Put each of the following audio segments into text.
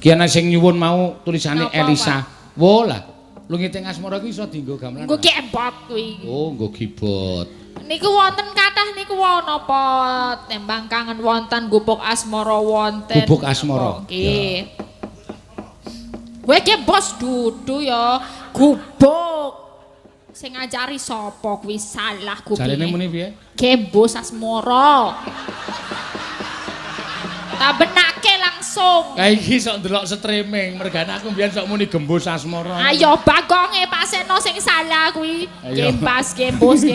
Ki ana sing nyuwun mau tulisane Elisa. Wo lah. Lu ngiting asmara ki iso dienggo gamelan. Nggo kebot kuwi. Oh, nggo kibot. Niku wonten kathah niku napa tembang kangen wonten gubuk asmara wonten. Gubuk asmara. Nggih. Kowe ki bos dudu ya gubuk. Sing ngajari sapa kuwi salah kupinge. Jarene muni piye? Gembos asmara. Tak benake langsung. Lah iki sok ndelok streaming, mergane aku mbiyen sok muni gembus asmara. Ayo bagonge Pak Seno sing salah kuwi. Gembas. Gembus.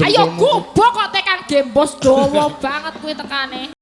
Ayo gubuk kok tekan gembos dawa banget kuwi tekane.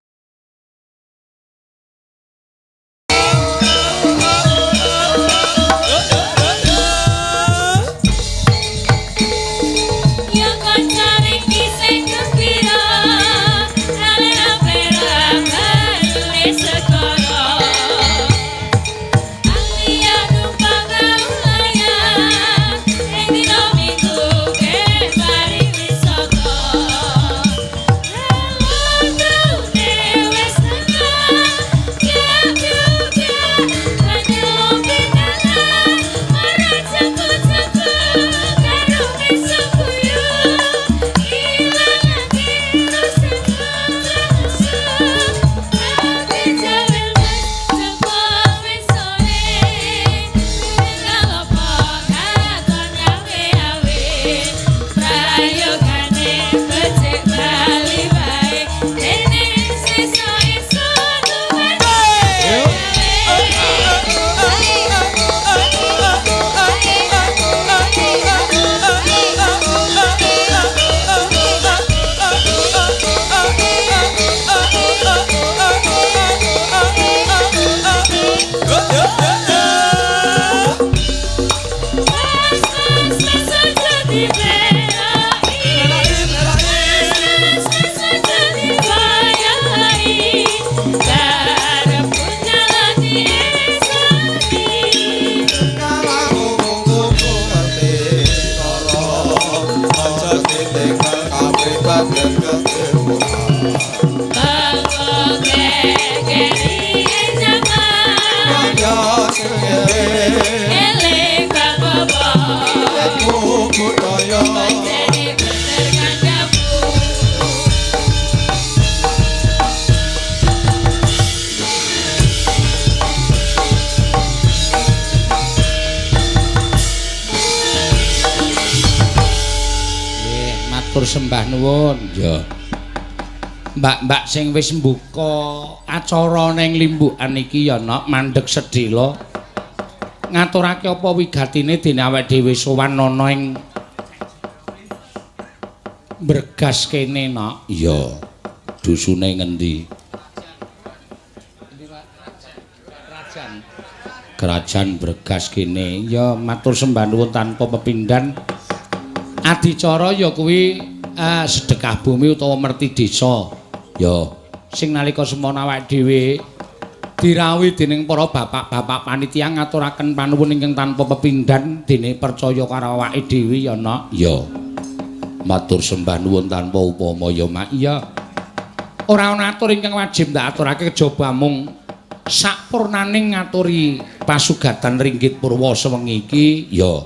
Sembah nuwun ya. Mbak-mbak sing wis mbuka acara ning limbukan iki ya nok mandheg sedhela. Ngaturake apa wigatine dene awake dhewe sowan ana ing Bergas kene nok. Iya. Dusune ngendi? Kerajaan Bergas kene. Ya matur sembah nuwun tanpa pepindhan. Adicara ya kuwi sedekah bumi utawa merti desa ya sing nalika semana awake dhewe dirawuhi dening para bapak-bapak panitia ngaturaken panuwun ingkang tanpa pepindhan dene percaya karo awake dhewe ya nak ya matur sembah nuwun tanpa upama ya mak iya ora ana atur ingkang wajib ndak aturake kejaba mung sapurnaning ngaturi pasugatan ringgit purwa sewengi iki ya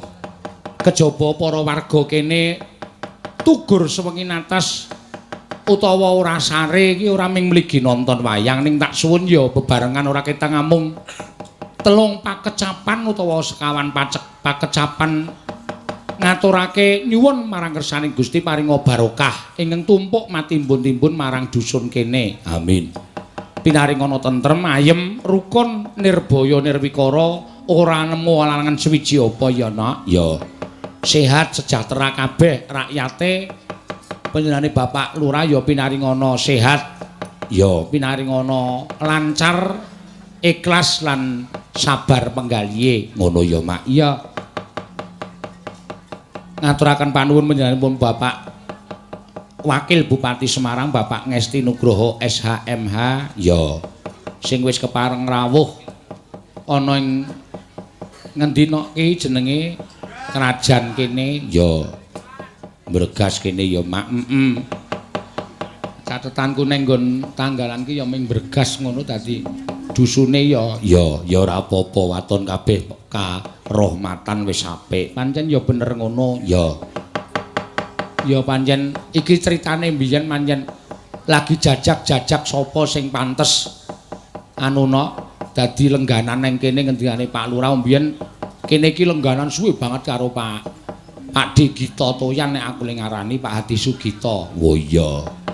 kejaba para warga kene tugur sewengi atas utawa ora sare iki ora ming mligi nonton wayang ning tak suwun ya bebarengan ora ketang amung telung pakecapan utawa sekawan pakecapan ngaturake nyuwun marang kersaning Gusti paringa barokah ingkang tumpuk matimbun-timbun marang dusun kene amin pinaringana tentrem ayem rukun nirbaya nirwikara ora nemu alangan swiji apa ya nak ya sehat sejahtera kabeh rakyate panjenengane Bapak Lurah ya pinaringana sehat ya pinaringana lancar ikhlas lan sabar penggalihe ngono ya mak iya ngaturaken panuwun panjenenganipun Bapak Wakil Bupati Semarang Bapak Ngesti Nugroho SHMH ya sing wis kepareng rawuh ana ing ngendi nok ki jenenge kerajaan kene ya Bergas kene ya mak catetanku ning nggon tanggalan ki ya ming Bergas ngono dadi dusune ya ora apa-apa waton kabeh karohmatan wis apik. Pancen ya bener ngono ya. Ya pancen iki critane mbiyen pancen lagi jajak-jajak sapa sing pantes anuna dadi lengganan ning kene ngendikane Pak Lurah mbiyen kene iki lengganan suwe banget karo Pak Digita Toyan nek aku le ngarani Pak Hadi Sugita. Oh iya.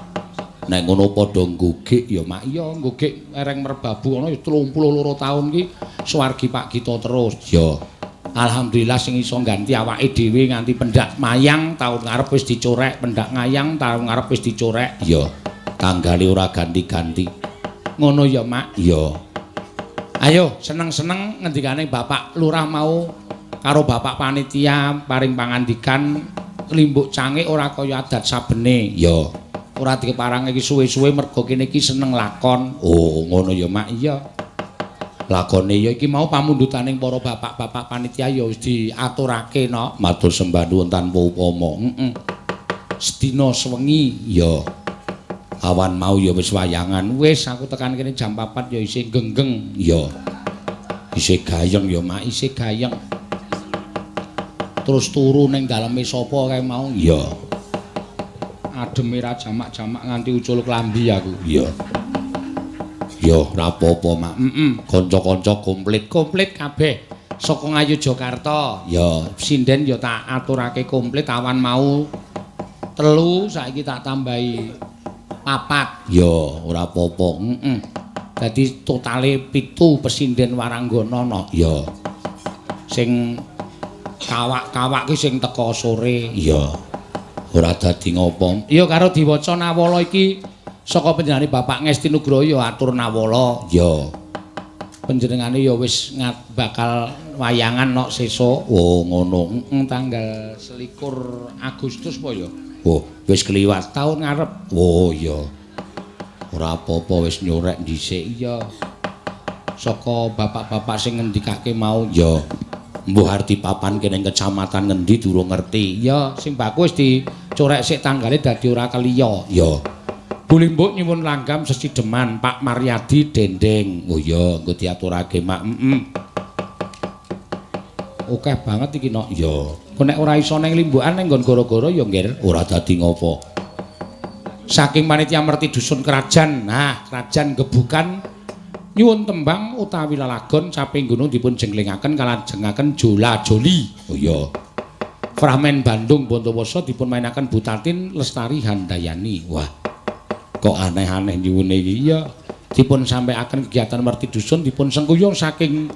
Nek ngono padha nggugik ya Mak. Iya nggugik ereng merbabu ana ya 32 taun ki suwargi Pak Gita terus. Ya. Alhamdulillah sing iso ganti awake dhewe nganti pendak mayang taun ngarep wis dicorek, pendak ngayang taun ngarep wis dicorek. Ya. Tanggale ora ganti-ganti. Ngono ya Mak. Ya. Ayo seneng-seneng ngendikane Bapak Lurah mau karo Bapak Panitia paring pangandikan limbuk cangik ora kaya adat sabene. Ya. Ora dikeparang iki suwe-suwe mergo kene iki seneng lakon. Oh, ngono ya, Mak. Iya. Lakone ya iki mau pamundhutaning para bapak-bapak panitia ya wis diaturake no. Matur sembah nuwun tanpa upama. Sedina sewengi ya. Awan mau ya wis wayangan. Wis aku tekan kene jam 4 ya isih genggeng. Ya. Isih gayeng ya, Mak. Isih gayeng. Terus turu ning daleme sapa kae mau? Iya. Ademe ra jamak-jamak nganti ucul klambi aku. Iya. Ya ora apa-apa, Mak. Kanca-kanca komplit kabeh saka Ngayu Jakarta. Ya, sinden ya tak aturake komplit awan mau 3 saiki tak tambahi 4. Ya, ora apa-apa. Dadi totale 7 pesinden waranggana no. Ya. Sing kawak-kawak ki sing teka sore. Iya. Ora dadi ngopo. Ya karo diwaca nawala iki saka panjenengane Bapak Ngesti Nugroho ya atur nawala. Ya. Panjenengane ya wis bakal wayangan nok sesuk. Oh, ngono. Tanggal 21 Agustus po ya. Oh, wis kliwat taun ngarep. Oh, iya. Ora apa-apa wis nyorek dhisik ya. Saka bapak-bapak sing ngendikake mau ya. Mbuh arti papan kene kecamatan ngendi durung ngerti. Ya, sing bagus dicorek sik tanggale dadi ora keliya. Ya. Bulimbuk nyuwun langgam sesideman Pak Maryadi Dendeng. Oh ya, engko diaturake, Mak. Akeh banget iki nok. Ya. Kok nek ora iso ning limbukan ning nggon gara-gara ya nggih ora dadi ngopo. Saking panitia merti dusun Krajan. Nah, Krajan Gebukan nyuwun tembang utawi lalagon caping gunung dipun jenglingaken kalajengaken Jola Joli. Oh iya. Fragmen Bandung Bondowoso dipun mainaken Butatin Lestari Handayani. Wah. Kok aneh-aneh nyuwune iki ya. Dipun sampaiaken kegiatan merti dusun dipun sengkuyung saking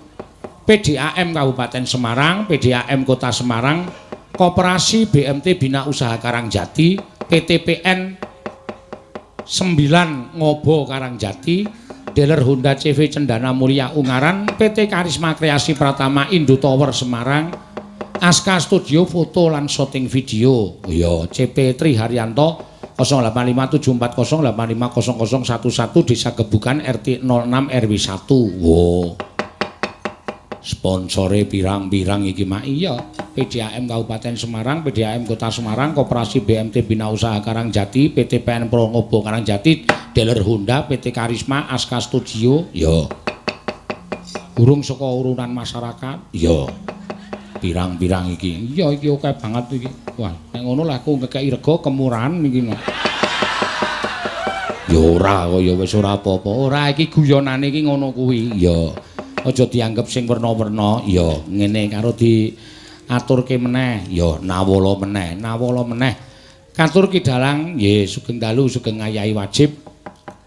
PDAM Kabupaten Semarang, PDAM Kota Semarang, Koperasi BMT Bina Usaha Karangjati, PTPN 9 Ngobo Karangjati, dealer Honda CV Cendana Mulia Ungaran, PT Karisma Kreasi Pratama Indo Tower Semarang, Aska Studio Foto lan Shooting Video. Iya, CP Tri Haryanto 085740850011 Desa Gebukan RT 06 RW 1. Wow. Sponsore pirang-pirang iki Mak. Iya, PDAM Kabupaten Semarang, PDAM Kota Semarang, Koperasi BMT Bina Usaha Karangjati, PT PN Pro Ngobo Karangjati, dealer Honda, PT Karisma, Aska Studio. Ya. Urung saka urunan masyarakat. Ya. Pirang-pirang iki. Iya iki akeh banget iki. Wah, nek ngono lah aku ngekeki rega kemurahan iki. Ya ora kok ya wis ora apa-apa. Ora iki guyonane iki ngono kuwi. Ya. Aja dianggep sing werna-werna. Ya, ngene karo diaturke meneh. Ya, nawala meneh. Katur kidalang nggih sugeng dalu sugeng ngayahi wajib.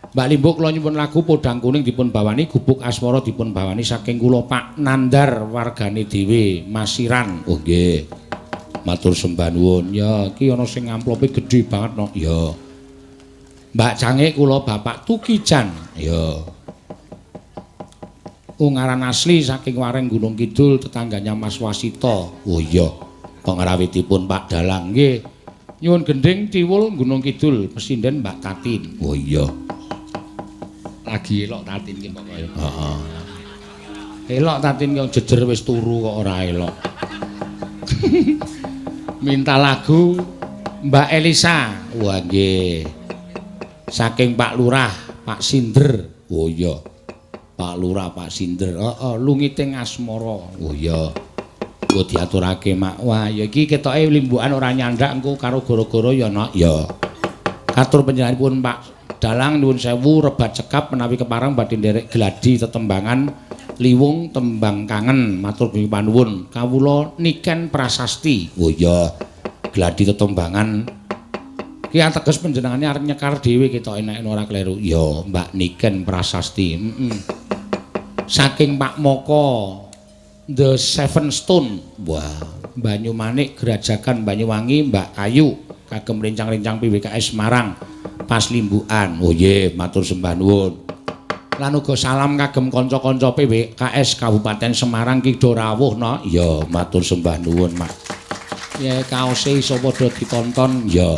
Mbak Limbuk kula nyuwun lagu Podang Kuning dipun bawani, Gubuk Asmara dipun bawani saking kula Pak Nandar wargane dhewe Masiran. Oh nggih. Matur sembah nuwun. Ya, iki ana sing amplope gedhe banget no. Ya. Mbak Cangik kula Bapak Tukijan. Ya. Ungaran asli saking Wareng Gunung Kidul tetangganya Mas Wasito. Oh iya. Pengrawitipun Pak Dalang nggih. Nyuwun gending Tiwul Gunung Kidul pesinden Mbak Tatin. Oh iya. Lagi elok Tatin ki pokoke. Heeh. Elok Tatin yang jejer wis turu kok ora elok. Minta lagu Mbak Elisa. Wah nggih. Saking Pak Lurah, Pak Sinder. Oh iya. Pak Lurah, Pak Sinder. Heeh, lungiting asmara. Oh iya. Engko diaturake mak. Wah, ya iki ketoke limbukan ora nyandak engko karo gara-gara ya nok. Ya. Katur panjenenganipun Pak Dalang nuwun sewu rebat cekap menawi kepareng badhe nderek gladi tetembangan liwung tembang kangen matur panuwun. Kawula Niken Prasasti. Oh iya. Gladi tetembangan ki ateges panjenengane arep nyekar dhewe ketok enek ora kleru. Ya, Mbak Niken Prasasti. Saking Pak Moko The Seven Stone. Wah, Banyumanik Gerajakan Banyuwangi Mbak Ayu kagem rencang-rencang PWKS Semarang pas limbukan. Oh nggih, matur sembah nuwun. Lan uga salam kagem kanca-kanca PWKS Kabupaten Semarang Kidul rawuh no. Ya, matur sembah nuwun, Mak. Ya kaose iso padha ditonton ya.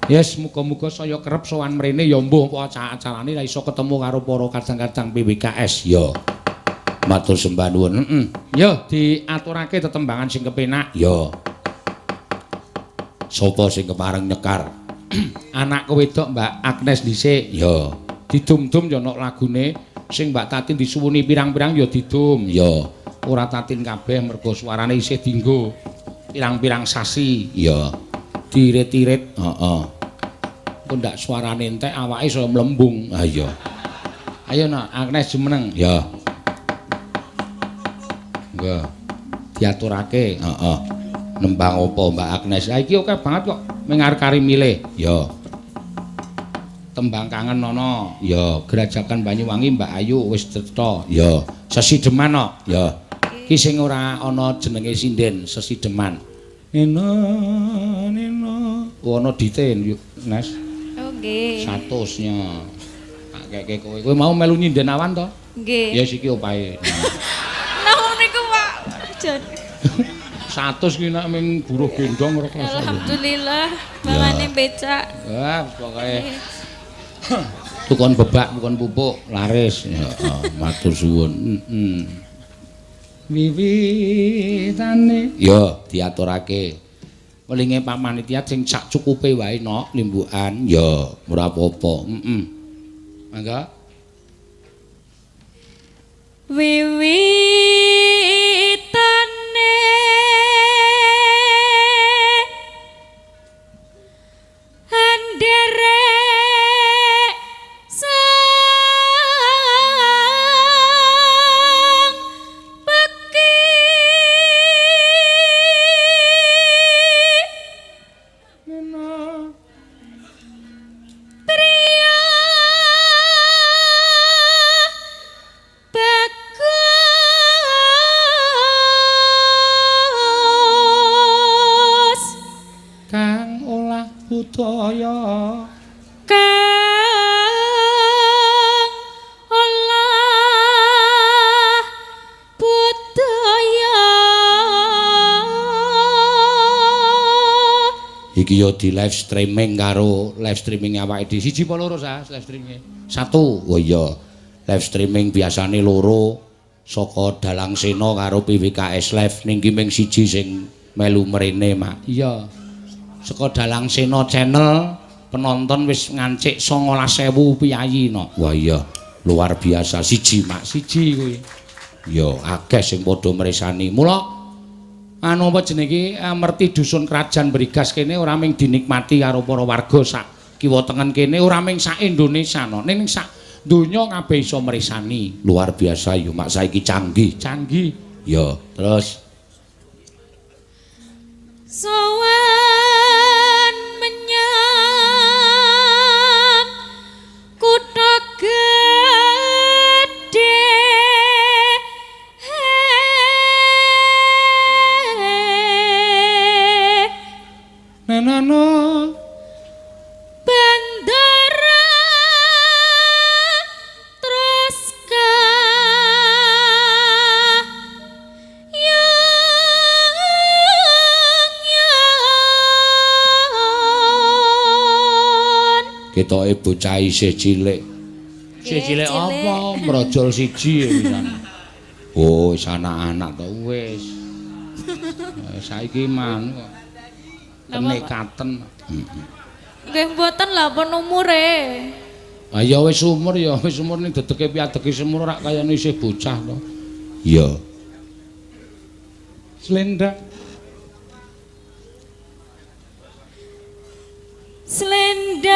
Yes, muga-muga saya kerep sowan mrene ya mbuh apa acarane ra iso ketemu karo para kadang-kadang PWKS ya. Matur sembah nuwun. Ya diaturake tetembangan sing kepenak ya. Sapa sing kepareng nyekar? Anak wedok Mbak Agnes dhisik ya. Didum-dum ya ana lagune sing Mbak Tatin disuwuni pirang-pirang ya didum ya. Ora Tatin kabeh mergo suarane isih dienggo pirang-pirang sasi ya. Diirit-irit, heeh. Engko ndak suarane entek awake iso mlembung. Ha iya. Ayo nak Agnes jumeneng ya. Nggih. Diaturake, heeh. Nembang apa Mbak Agnes? Ha iki oke banget kok. Mengar-kari milih. Ya. Tembang kangen ana. Ya, Gerajakan Banyuwangi Mbak Ayu wis cetha. Ya. Sesideman kok. Ya. Iki sing ora ana jenenge sinden, Sesideman. Nino. Ono diten yuk, Nes. Oh nggih. 100-nya. Tak keke kowe. Kowe mau melu nyinden awan to? Nggih. Ya iki opahe. Nah niku Pak. Jan. 100 ki nek ming buruh gendong ora kerasa. Alhamdulillah, mangane becak. Wah, pokoke tukon bebak, tukon pupuk laris. Ya, matur suwun. Wiwitane. Ya, diaturake. Welinge Pak Panitia sing sak cukupe wae nok limbukan. Ya, ora apa-apa. Mangga. Wiwitane anderek sang beki priya bagus Kang olah budaya kang olah budaya iki yo di live streaming karo live streaming awake dhewe. Siji apa loro sa live streaming? 1. Oh iya. Live streaming biasane loro saka Dalang Sena karo PWKS Live ning ki ming siji sing melu mrene, Mak. Iya. Saka Dalang Sena channel penonton wis ngancik 19.000 piyayi no. Wah iya, luar biasa. Siji, Mak, siji kuwi. Ya, akeh sing padha mresani. Mula anu apa jenenge merti dusun Krajan Brigas kene ora mung dinikmati karo para warga sak kiwa tengen kene, ora mung sak Indonesia no. Ning sak donya kabeh iso mresani. Luar biasa yo, Mak, saiki canggih. Canggih. Ya, terus sowan menyang kutha gedhe nenano bandara Troska ketoke bocah isih cilik. Isih cilik apa? Mrojol siji pisan. Oh, wis anak-anak to wis. Saiki man kok. Kenekaten. Nggih mboten lha pun umure. Ah ya wis umur ning dedeke piadeke semur rak kayane isih bocah to. Iya. Slendang. Slendang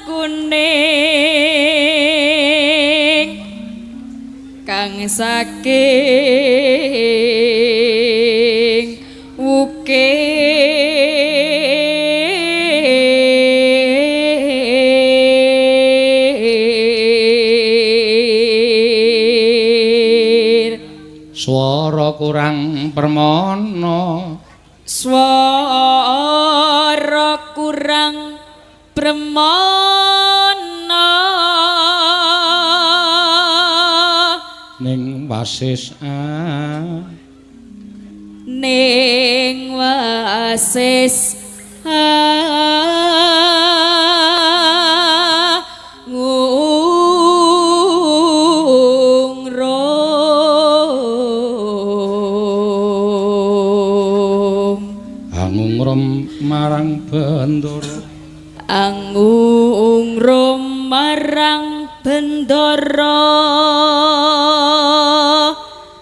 kuning kang saking wukir Swara kurang permana swara kurang bremana ning wasis ning wasis angungrum marang Bendara angungrum marang Bendara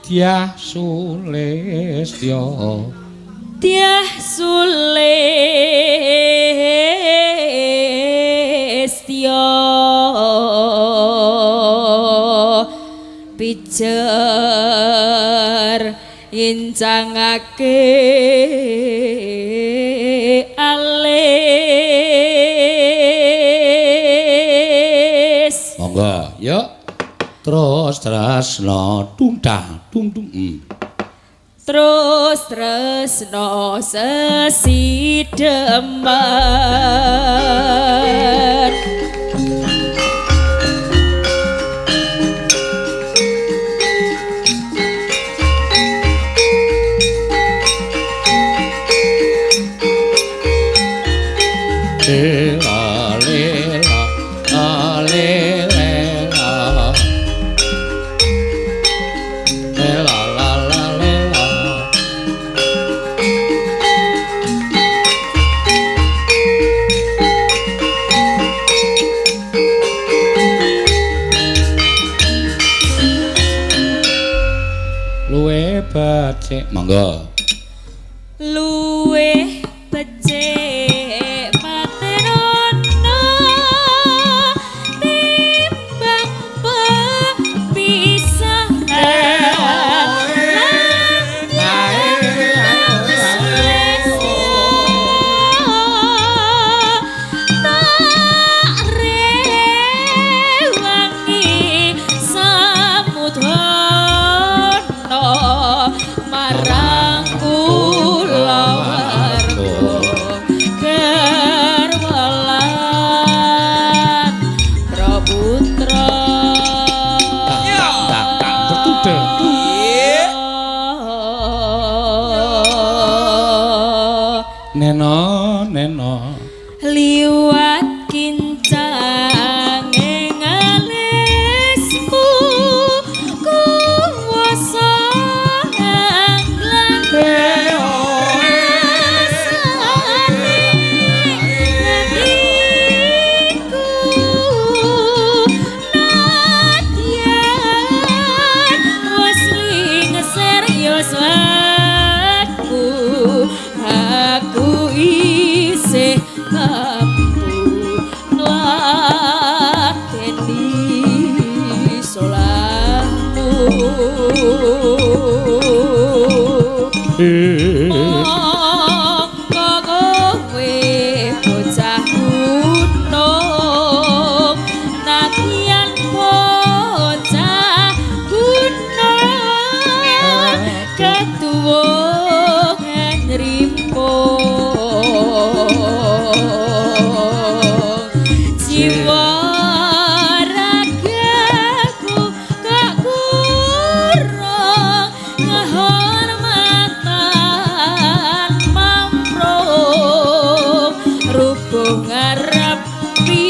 Dyah Sulistya Dyah Sulistya pijer incangake alis monggo yuk terus tresna tungtang tungtung terus tresna sesidemen lela lela lela lela la la lela luwe becik monggo luwih becik matenono timbang marang kula warga kerwelan praputra neno neno liwat kincang ing alismu kuwasa aku isih mampu ngladeni solatmu mongko kowe bocah gunung nadyan bocah gunung ketuwung jiwa ragaku gak kurang kehormatan mamprong rubuh ngarepi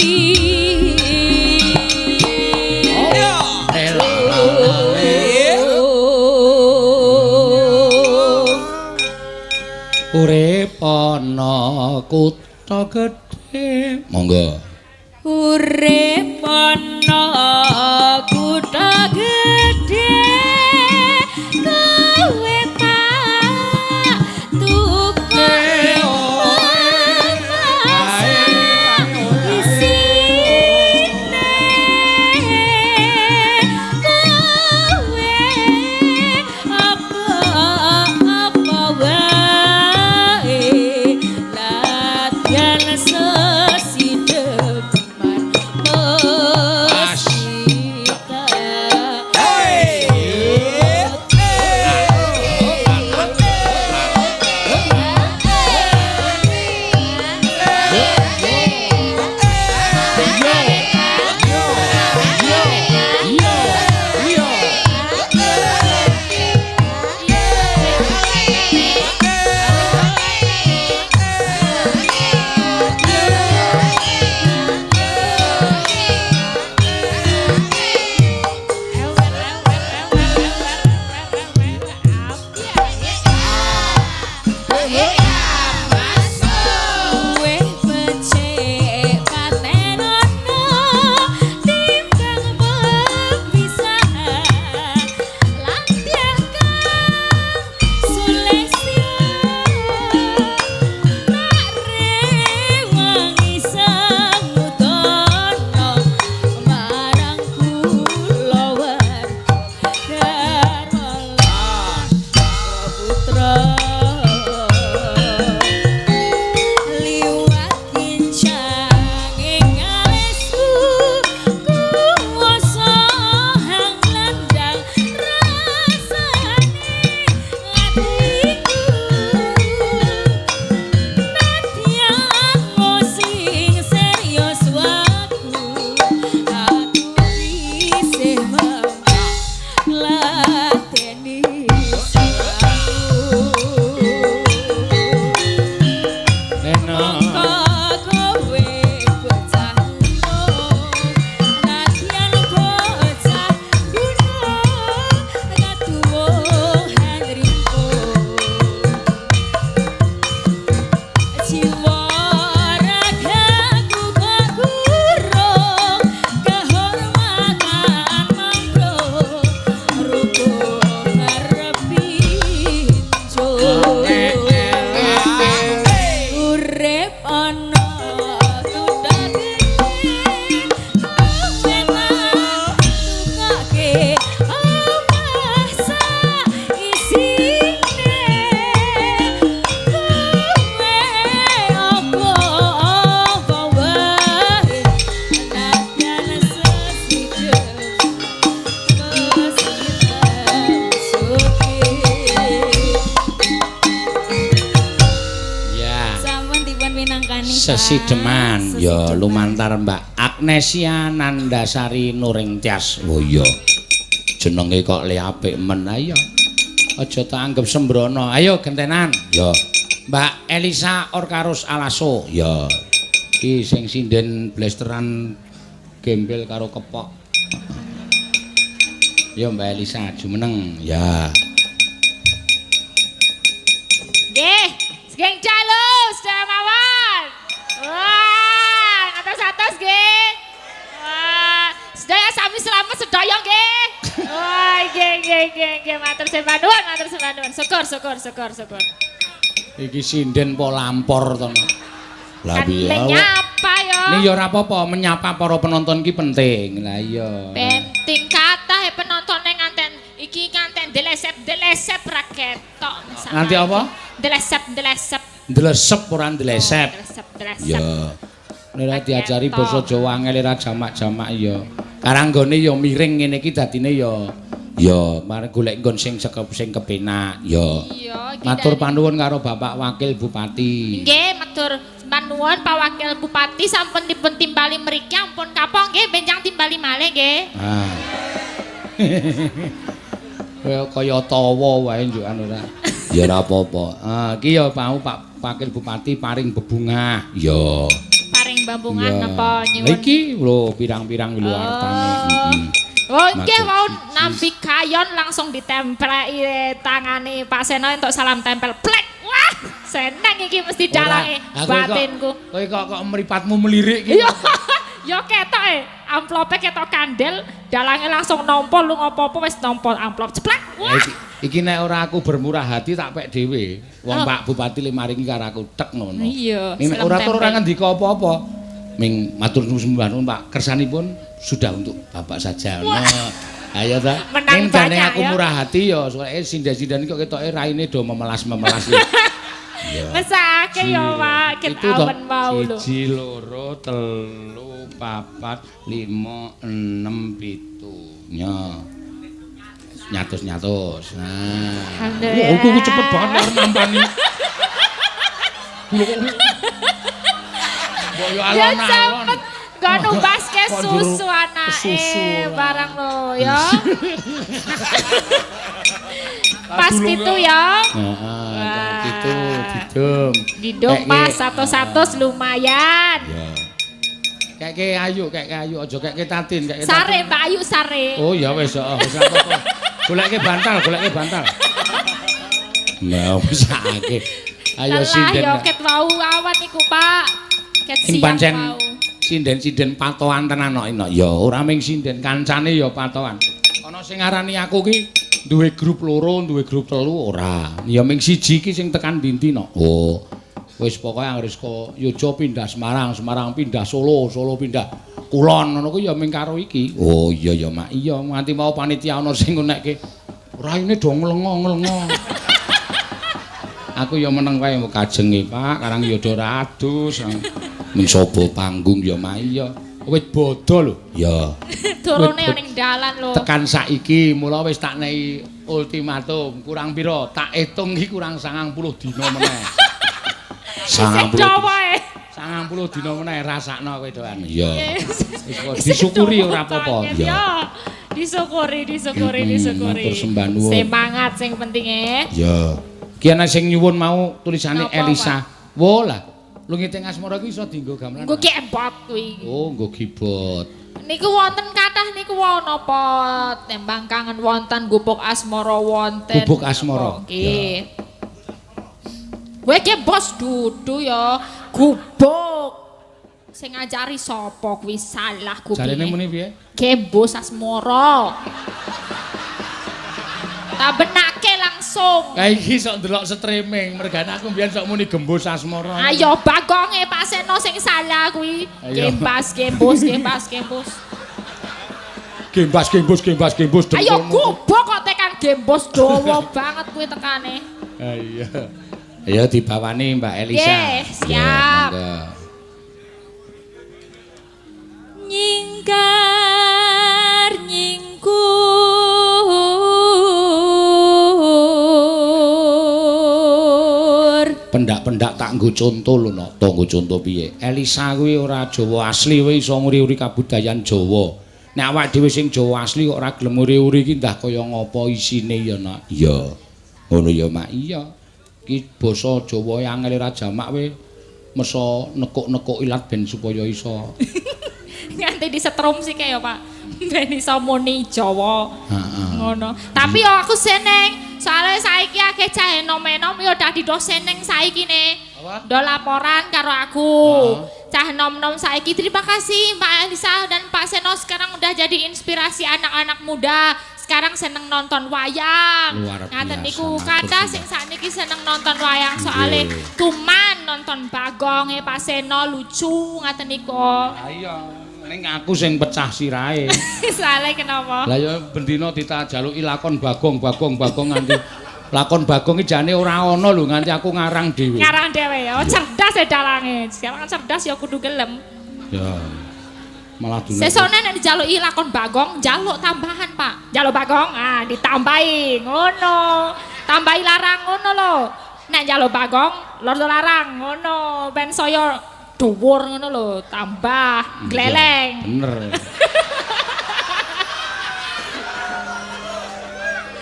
urip ana kutha gedhe Monggo. Urip ana kutha gedhe kowe tak tukok Sesideman ya lumantar Mbak Agnesia Nandasari Nuring Tias. Oh iya. Jenenge kok le apik men ayo. Aja tak anggap sembrono. Ayo gentenan. Ya. Mbak Elisa Orkarus Alaso. Ya. Iki sing sinden blasteran gembel karo kepok. Ya Mbak Elisa jumeneng. Ya. Nggih, sing dalu sedaya mawon. Wah, atas-atas nggih. Wah, sedaya sami selamat sedaya nggih. Wah, nggih, matur sembah nuwun. Syukur. Iki sinden po lampor to. Lah piye? Menyapa ya. Ini ya ora apa-apa, menyapa para penonton ki penting. Lah iya. Penting kathah penontonnya nganten iki nganten delesep ra ketok. Nanti apa? Delesep. Ndelesep ora ndelesep. Delesep. Ya. Nek diajari basa Jawa angel ra jamak-jamak ya. Karanggone ya miring ngene iki dadine ya mari golek nggon sing kepenak ya. Iya, matur panuwun karo Bapak Wakil Bupati. Nggih, matur panuwun Pak Wakil Bupati sampun dipun timbali mriki ampun kapok nggih benjang timbali malih nggih. Ah. Kaya tawa wae njukan ora. Ya ora apa-apa. Ah, iki ya Pak Wakil Bupati paring bebungah. Ya. Paring bebungah napa nyuwun. Iki lho pirang-pirang lho artane. Oh, nggih mau nampi kayon langsung ditempelki tangane Pak Seno untuk salam tempel. Plek. Wah, seneng iki mesti dalange batinku. Kowe kok mripatmu melirik iki. Ya ketok amplope ketok kandel, dalange langsung nampa lu ngopo-opo wis nampa amplop ceplak. Iki nek ora aku bermurah hati tak pek dhewe. Wong Pak Bupati le maringi karo aku tek ngono. Iya. Nek ora ora ngendika apa-apa. Ming matur nuwun Pak, kersanipun sudah untuk Bapak saja. Ayo ta. Menang banyak banyak aku ya. murah hati ya, soalnya sindan-sindan kok ketoke raine do memelas-memelas. Mesake ya Pak, ket awen mau lho. 1 2 3 4 5 6 7 nya. Nyatus. Nah. Alhamdulillah. Aku cepet banget nek nampani. Boyo Ya alon-alon. cepet gak numbas ke susu anake barang lo ya. Pas gitu ya. Heeh, gitu didum. Didum pas 100 lumayan. Ya. Kayak ayu aja kayak tatin, Sare Mbak Ayu sare. Oh ya wis apa-apa. Goleke bantal. Nah, wis akeh. Ayo sinden. Lah ya ket wau awan iku Pak. Ket Sing siang pancen wau. sinden-sinden patoan tenan kok eno. Ya ora mung sinden, kancane ya patoan. Ana sing ngarani aku ki duwe grup loro, duwe grup telu ora. Ya mung siji ki sing tekan dinti no. Oh. Wis pokoke anggere saka Yojo pindah Semarang, Semarang pindah Solo, Solo pindah Kulon ngono ku ya mung karo iki. Oh iya ya Mak, iya nganti mau panitia ana sing ngonekke. Raine do nglengo-nglengo. Aku ya meneng wae kajenge Pak, karang ya do adus. Ming sapa panggung ya Mak iya. Wit bodo lho. Ya. Turune ning dalan lho. Tekan saiki mula wis tak nehi ultimatum, kurang pira? Tak hitung iki kurang 90 dina meneh. 90 dina meneh rasakno kowe doan. Iya. Wis disyukuri ora apa-apa. Ya. Disyukuri. Matur sembah nuwun. Semangat sing pentinge. Ya. Ki ana sing nyuwun mau tulisane Napa, Elisa. Wo lah. Lu ngiting asmara ki iso dienggo gamelan. Nggo kebot kuwi. Oh, nggo keyboard. Niku wonten kathah niku napa tembang kangen wonten gubuk asmara wonten. Gubuk asmara. Nggih. Kowe ki bos dudu ya gubuk. Sing ngajari sapa kuwi salah kupinge. Jarene muni piye? Gembos asmara. Tak benake langsung. Lah iki sok ndelok streaming, mergane aku mbiyen sok muni gembos asmara. Ayo bagonge Pak Seno sing salah kuwi. Gembos. Gembos. Ayo gubuk kok tekan gembos dawa banget kuwi tekane. Ha iya. Ayo dibawani Mbak Elisa. Nggih, siap. Nyingkar nyingkur. Pendak-pendak tak nggo conto lho no, to nggo conto piye. Elisa kuwi ora Jawa asli wae iso nguri-uri kabudayan Jawa. Nek awak dhewe sing Jawa asli kok ora gelem nguri-uri iki ndah kaya ngapa isine ya nak. Iya. Ngono ya Mak, iya. Iki basa Jawa angel ora jamak we mesa nekuk-nekuk ilat ben supaya iso Nganti disetrum sih ya Pak. Ben iso muni Jawa. Heeh. Ngono. Tapi yo aku seneng. Soale saiki akeh cah enom-enom yo dadi do seneng saiki ne. Apa? Do laporan karo aku. Cah nom-nom saiki terima kasih Mbak Elisa dan Pak Seno sekarang udah jadi inspirasi anak-anak muda. Sekarang seneng nonton wayang. Luar Ngaten biasa, niku matur kathah sembah. sing sakniki seneng nonton wayang soale Nggih. tuman nonton Bagong Pak Seno lucu ngaten niku. Iya, ning aku sing pecah sirahe. Soale kenapa? Lah ya bendina ditajaluki lakon Bagong nganti lakon Bagong iki jane ora ana lho nganti aku ngarang dhewe. Ngarang dhewe ya. Cerdas ya dalange. Sekarang cerdas ya kudu gelem. Ya. Malah dulu. Sesone nek dijaluki lakon Bagong, jaluk tambahan, Pak. Jaluk Bagong, ditambahi ngono. Tambahi larang ngono lho. Nek jaluk Bagong, lor larang ngono. Ben saya dhuwur ngono lho, tambah gleleng. Bener.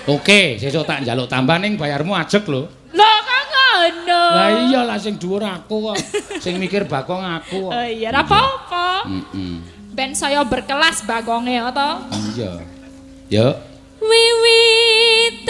Oke, sesuk tak njaluk tambah ning bayarmu ajeg lho. Lho kok ngono. Lah iya lah sing dhuwur aku kok. Sing mikir Bagong aku kok. Oh iya, ora apa-apa. Ben saya berkelas Bagonge to. Iya. Yo. Wiwitane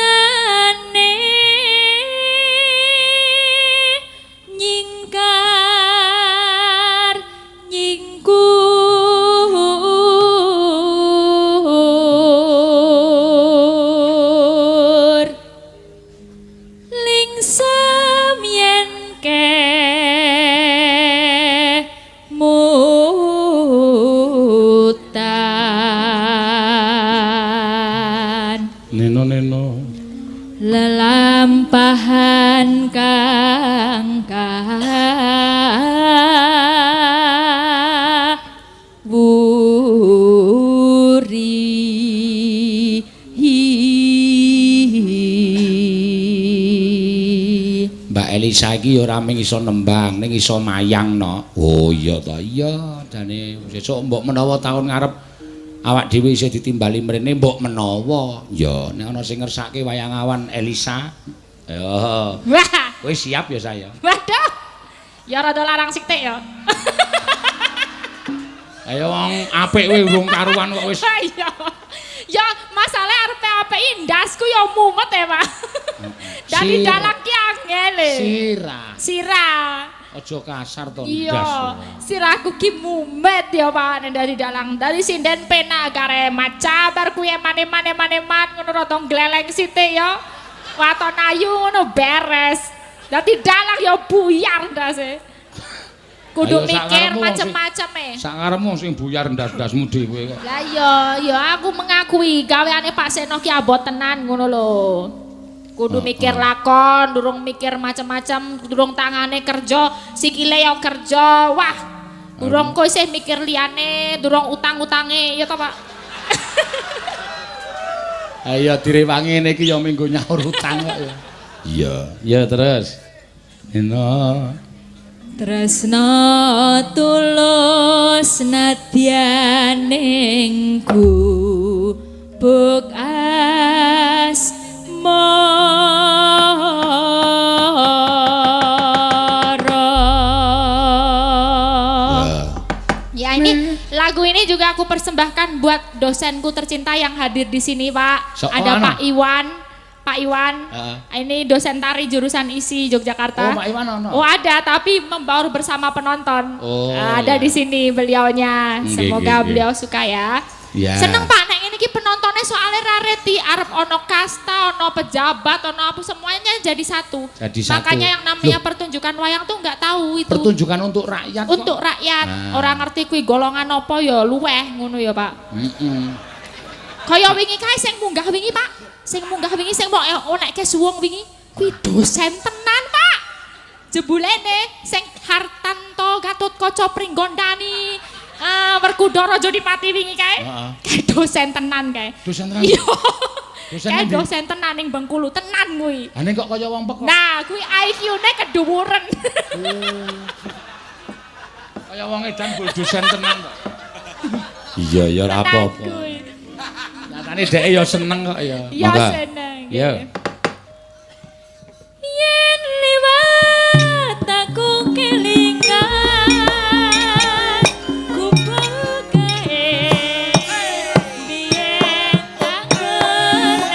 Neno. Lelampahan kang wuri Mbak Elisa iki ya ora mung iso nembang, ning iso mayang no. Oh iya ta, iya jane sesuk mbok menawa taun ngarep awak dhewe isih ditimbali mrene mbok menawa. Ya nek ana sing ngersake wayang awan Elisa. Ya. Wah, Kowe siap ya saya. waduh. Ya rada larang sithik ya. Ayo wong apik kowe urung karuan kok wis. Iya. Ya masalah arepe apik indasku ya mumet ya, Pak. Dari dalang ki angel e. Sirah. Aja kasar to Iya, ndas. sirahku ki mumet ya Pak nek dari dalang. Dari sinden pena kare macabar kuwi mane-mane ngono rada gleleng sithik ya. Waton ayu ngono beres. Dadi dalang ya buyar ndase. Kudu Ayo, mikir sakarepmu macem-macem e. Sak ngarepmu sing buyar ndas-ndasmu dhewe kok. Lah ya aku mengakui gaweane Pak Seno ki abot tenan ngono lho. Kudu mikir lakon, durung mikir macam-macam, durung tangane kerja, sikile ya kerja. Wah, durung kowe isih mikir liyane, durung utang-utange ya ta, Pak. Ayo direwangi ngene iki ya minggu nyaur utang kok ya. Iya, ya terus. Eno. Tresno tulus nadyan ning gubuk Ya ini lagu ini juga aku persembahkan buat dosenku tercinta yang hadir di sini Pak. Ada Pak Iwan. Ini dosen tari jurusan ISI Yogyakarta. Oh, Pak Iwan ono. Oh ada, tapi membaur bersama penonton. Oh, ada di sini beliaunya. Semoga beliau suka ya. Ya. Seneng Pak, nek ini ki penontonnya soalnya rareti arep ono kasta, ono pejabat, ono apa semuanya jadi satu. Makanya yang namanya pertunjukan wayang tuh nggak tahu itu. Pertunjukan untuk rakyat. Untuk rakyat. Orang ngerti kuwi golongan apa ya luweh ngono ya Pak. Kaya wingi kae sing munggah wingi Pak. Sing mau onekke suwung wingi kuwi dosen tenan Pak. Jebulene sing Hartanto Gatotkaca Pringgondani Werkudara Jodipati wingi kae. Kae dosen tenan kae. Dosen tenan. Iya. Kae dosen tenan ning Bengkulu tenan kuwi. Ane kok kaya wong pekok. Nah, kuwi IQ-ne keduwuren. Kaya wong edan bul dosen tenan kok. Iya ya ora apa-apa. Nyatane dhek ya seneng kok ya. Ya seneng. Ya. Yen liwat aku kelingan kumpul kae biyen aku leren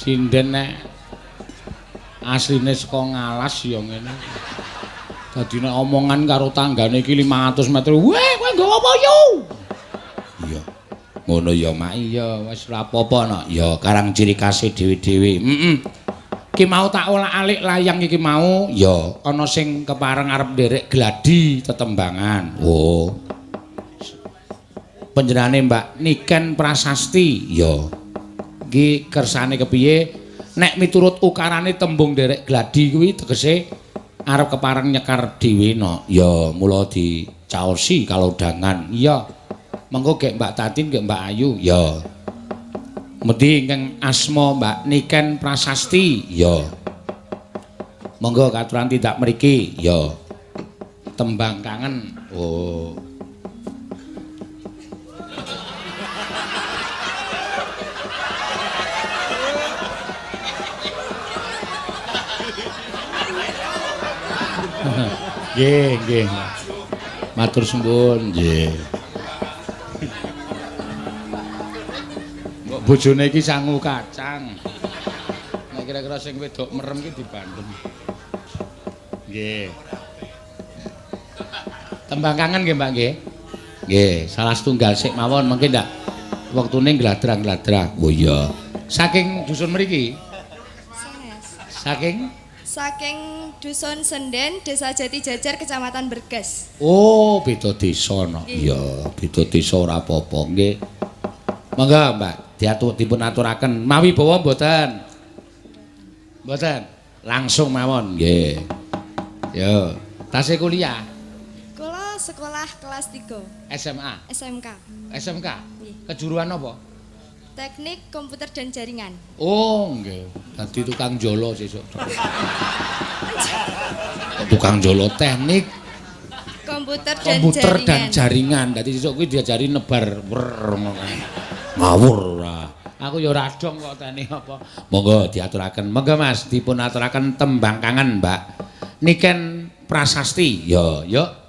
Sinden nek asline saka ngalas ya ngene. Dadi nek omongan karo tanggane iki 500 meter, "Weh, kowe nggawa apa yo?" Iya. Ngono ya, Mak. Iya, wis ora apa-apa no. Ya karang ciri khase dhewe-dhewe. Ki mau tak olak-alik layang iki mau, ya ana sing kepareng arep nderek gladi tetembangan. Oh. Panjenengane Mbak Niken Prasasti, ya. Iki kersane kepiye? Nek miturut ukarane tembung nderek gladi kuwi tegese arep kepareng nyekar dhewe no. Ya mula dicaosi kalodhangan. Iya. Mengko gek Mbak Tatin, gek Mbak Ayu, ya. Medi ingkang asma Mbak Niken Prasasti, ya. Monggo katuran tindak mriki, ya. Tembang kangen. Oh. Nggih, nggih. Matur suwun, nggih. Bojone iki sangu kacang. Nek kira-kira sing wedok merem iki dibandem. Nggih. Tembang kangen nggih, Mbak nggih. Nggih, salah setunggal sik mawon mengke ndak wektune gladrang-gladrang. Oh iya. Saking dusun mriki? Saking Dusun Senden, Desa Jati Jajar, Kecamatan Bergas. Oh, beda desa no. Iya, beda desa ora apa-apa nggih. Monggo, Mbak. Dipun aturaken mawi bawa mboten? Mboten. Langsung mawon nggih. Yo, tasih kuliah. Kula sekolah kelas 3. SMA. SMK. SMK. Nggih. Kejuruan apa? Teknik Komputer dan Jaringan. Oh, nggih. Dadi tukang jolo sesuk. Tukang jolo teknik Komputer dan jaringan. Dadi sesuk kuwi diajari nebar ngawur ora. Aku ya ora dong kok teni apa. Monggo diaturaken. Monggo Mas dipun aturaken tembang kangen Mbak Niken Prasasti. Yo, yuk.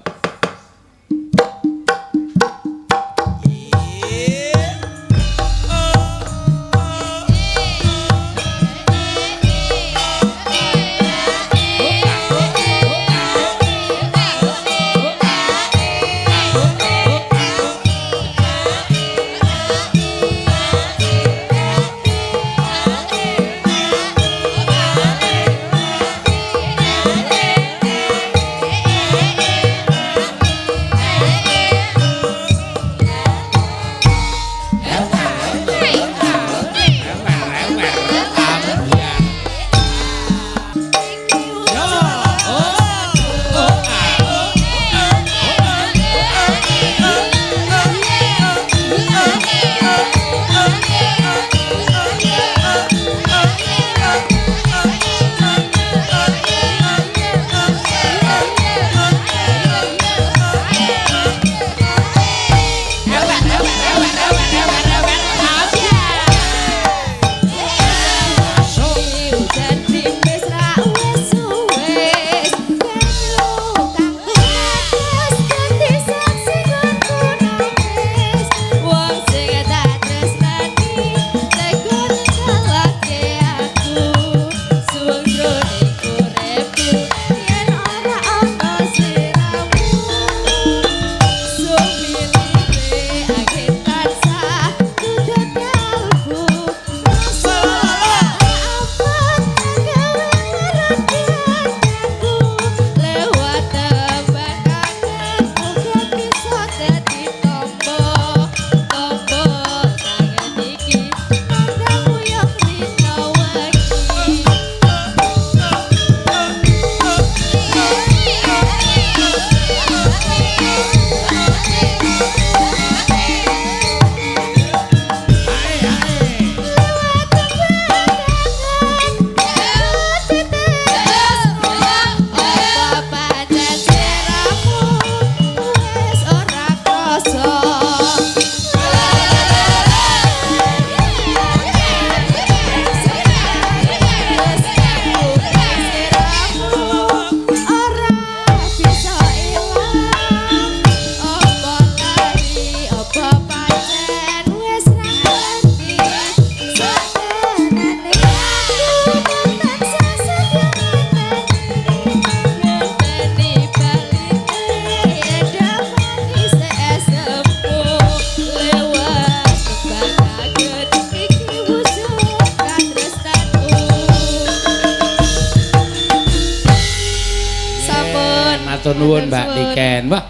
Matur nuwun Mbak Niken. Wah,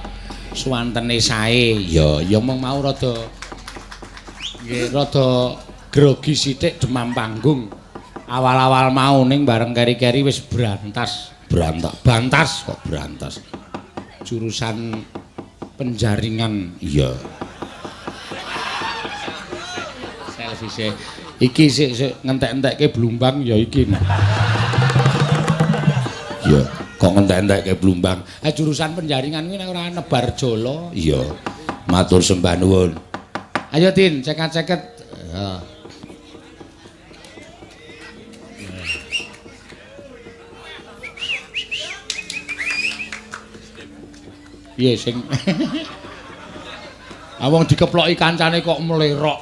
suwantene sae. Ya mong mau rada nggih rada grogi sithik demam panggung. Awal-awal mau ning bareng keri-keri wis brantas. Bantas kok brantas. Jurusan penjaringan. Iya. Selfie iki sik ngentek-entekke blumbang ya iki. Iya, kok ngentek-entekke blumbang. Jurusan penjaringan kuwi nek ora nebar jala. Iya. Matur sembah nuwun. Ayo Tin, ceket-ceket. Ya. Piye sing Awong dikeploki kancane kok melerok.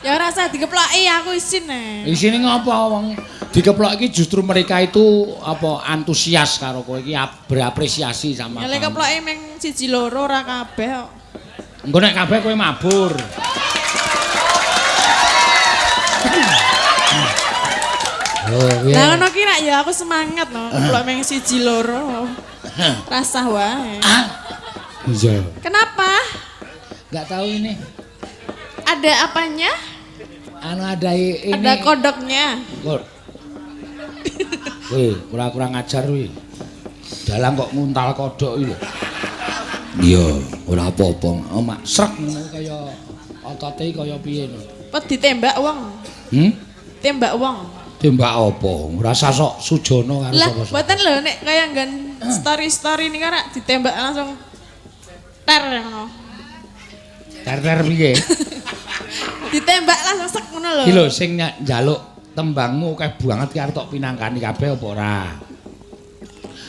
Ya ora usah dikeploki, aku isin ae. Isine ngapa wong dikeploki justru mereka itu apa antusias karo kowe iki berapresiasi sama. Ya lek keploki meng 1 2 ora kabeh kok. Engko nek kabeh kowe mabur. Lah ngono ki rak ya aku semangat no. Keplok meng 1 2. Rasah wae. Iya. Kenapa? Enggak tahu ini. Ada apanya? Anu ada ini. Ada kodoknya. Weh, ora kurang ajar weh. Dalang kok nguntal kodok iki lho. Iya, ora apa-apa. Mak srek ngono kaya otote kaya piye lho. Apa ditembak wong? Tembak wong. Tembak apa? Rasa sok sujono karo Lah, sapa-sapa. mboten lho nek kaya nggon story-story niku rak ditembak langsung ter ngono. Ter piye? Ditembak langsung sek ngono lho. Iki lho sing njaluk tembangmu akeh banget ki arep tok pinangkani kabeh apa ora?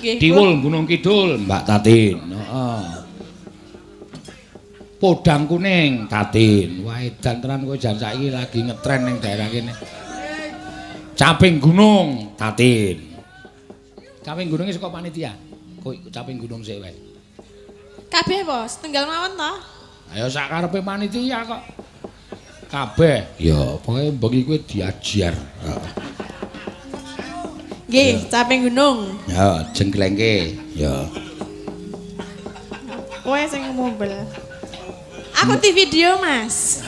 Nggih. Diwul Gunung Kidul, Mbak Tatin. Heeh. Podang kuning, Tatin. Wah edan tenan kowe jan saiki lagi ngetren ning daerah kene. Caping gunung, Tatin. Caping gunungnya saka panitia. Kowe caping gunung sik wae. Kabeh apa? Setenggal mawon to? Ayo sak karepe panitia kok. Kabeh. Ya, pokoke bengi kowe diajar. Heeh. Nggih, caping gunung. Ya, jengklengke. Ya. Kowe sing mobil. Aku di video, Mas.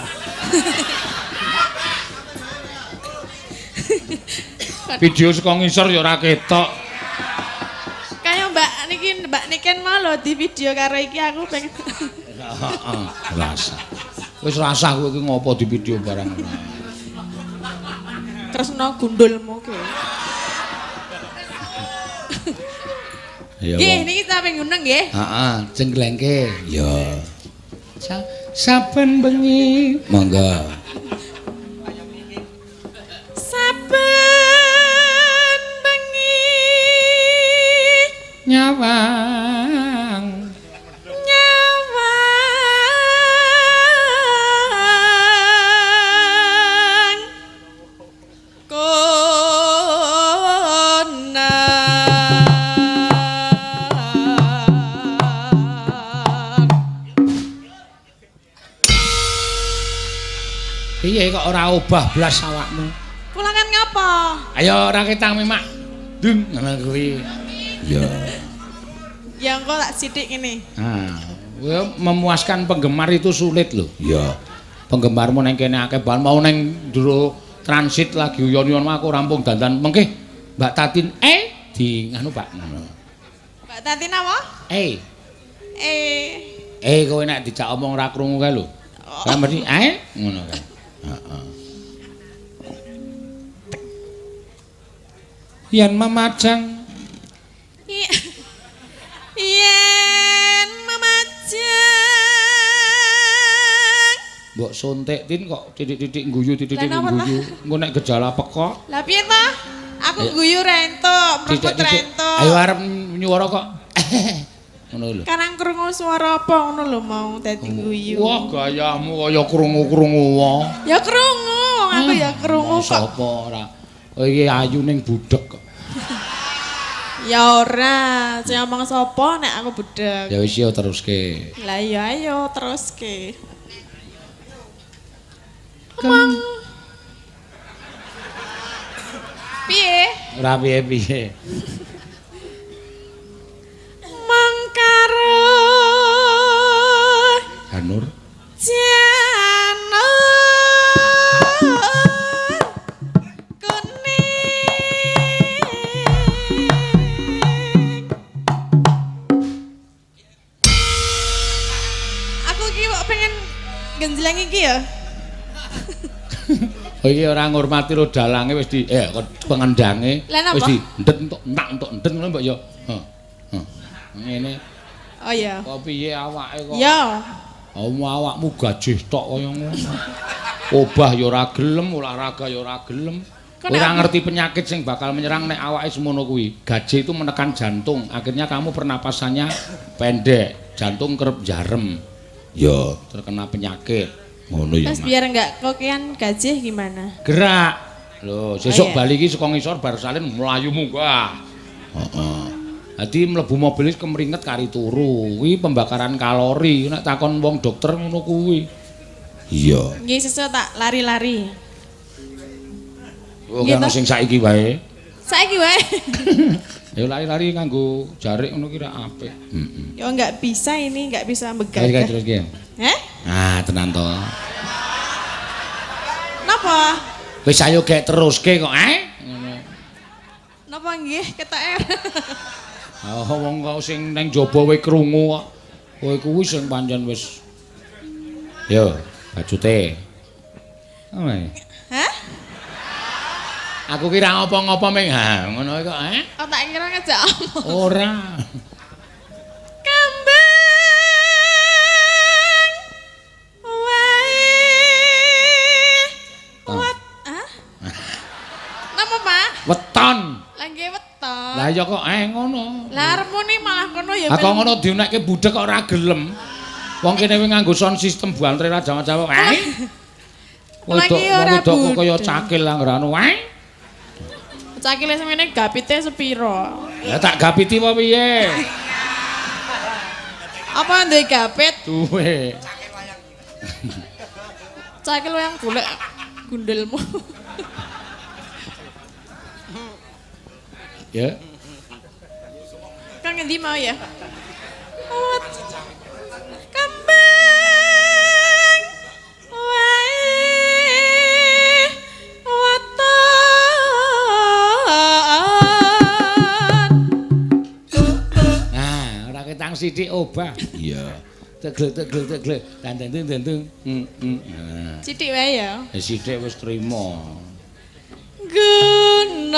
Video saka ngisor ya ora ketok. Kayak Mbak Niken mau lho di video karo iki aku pengen. Heeh, rasa. Wis rasah kowe iki ngopo di video barang. Kresna gundulmu ki. Ya. Nggih, niki caping gunung nggih. Heeh, jengklengke. Ya. Saben bengi. Monggo. Saben bengi Nyawang. Piye kok ora obah blas awakmu? Kula kan ngapa? Ayo ora ketang memak. Dung ngono kuwi. Ya. Ya engko tak sithik ngene. Nah, kowe memuaskan penggemar itu sulit loh. Ya. Penggemarmu neng kene akeh ban mau neng nduro transit lagi uyon-uyon aku rampung dandan mengke Mbak Tatin di nganu Pak. Mbak Tatin apa? Kowe nek dijak omong ora krungu kae lho. Kan mesti ngono kae. Heeh. Yen memajang Yen memajang. mbok suntik Tin kok titik-titik guyu titik-titik Lah, napa, guyu. Engko nek gejala pekok. Lah piye ta? Aku guyu ra entuk, mrepot ra entuk. Ayo arep nyuwara kok. Ngono lho. Karang krungu swara apa ngono lho mau dadi guyu. Wah, gayamu kaya krungu-krungu wae. Ya krungu, wong aku ya krungu kok. Sapa ora? Oh iki ayu ning budhek kok. Ya ora, sing ngomong sapa nek aku bedhek. Ya wis yo teruske. Lah ya ayo teruske. Kang Piye? ora piye-piye. Panjenengan iki ya. Oh iki ora ngurmati ro dalange wis di pengendange wis di entek entek ngono mbok ya. Ngene. Oh iya. Kok piye awake kok? Ya. Awakmu gajih tok kaya ngono. Obah ya ora gelem, olahraga ya ora gelem. Ora ngerti penyakit sing bakal menyerang nek awake semono kuwi. Gajih itu menekan jantung, akhirnya kamu pernapasannya pendek, jantung kerep jarem. Ya, terkena penyakit. Ngono ya. Terus biar enggak kokean gajih gimana? Gerak. Lho, sesuk bali iki saka ngisor bar salin mlayu munggah. Heeh. Dadi mlebu mobil kemringet kari turu. Kuwi pembakaran kalori. Nek takon wong dokter ngono kuwi. Iya. Nggih sesuk tak lari-lari. Oh, kan sing saiki wae. Saiki wae. Ya lari-lari nganggo jarik ngono ki ra apik. Heeh. Ya enggak bisa ini, enggak bisa Terus megah. terus ki. Heh? Ah, tenan to. Napa? Wis ayo gek teruske kok, ngono. Napa nggih ketek? Oh, wong kok sing nang jaba kowe krungu kok. Kowe kuwi sing pancen wis. Yo, bajute. Ame. Hah? Aku kira apa-apa meng ha, ngono kok, Oh, tak kira ngejak omong. Ora. Kambing. Wae. Wat. Hah? Napa, Pak? Weton. Lah nggih weton. Lah ya kok ngono. Lah arepmu malah kono ya. Kok ngono diunekke budhek kok ora gelem. Wong kene wis nganggo sound system buantre ra Jawa-Jawa. Wedok kok kaya cakil lah ngranu. Cakile semene gapite sepiro? Ya tak gapiti apa piye? Apa duwe gapit? Duwe. Cakil yang golek gundelmu. Ya. Kan ngendi mau ya? Kambing wae watan. Nah, ora ketang sithik obah. Iya. Teglek. Dandeng. Nah. Sithik wae ya. Sithik wis trima. Gunon.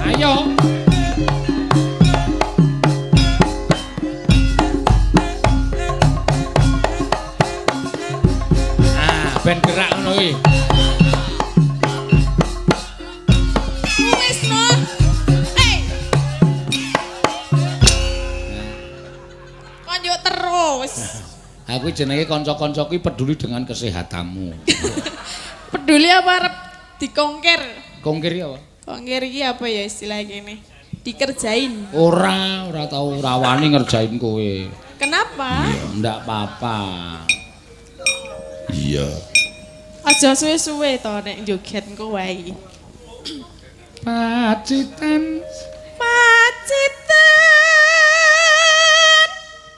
Ayo. Ben gerak ngono kuwi. Wis no. Hey. Konjuk terus. Aku jenenge kanca-kanca kuwi peduli dengan kesehatanmu. Peduli apa arep dikongkir? Kongkir apa? Kongkir iki apa ya istilah kene? Dikerjain. Ora tau rawani ngerjain kowe. Kenapa? Iya, ndak apa-apa. Iya. Aja suwe-suwe to nek joget engko wae. Pacitan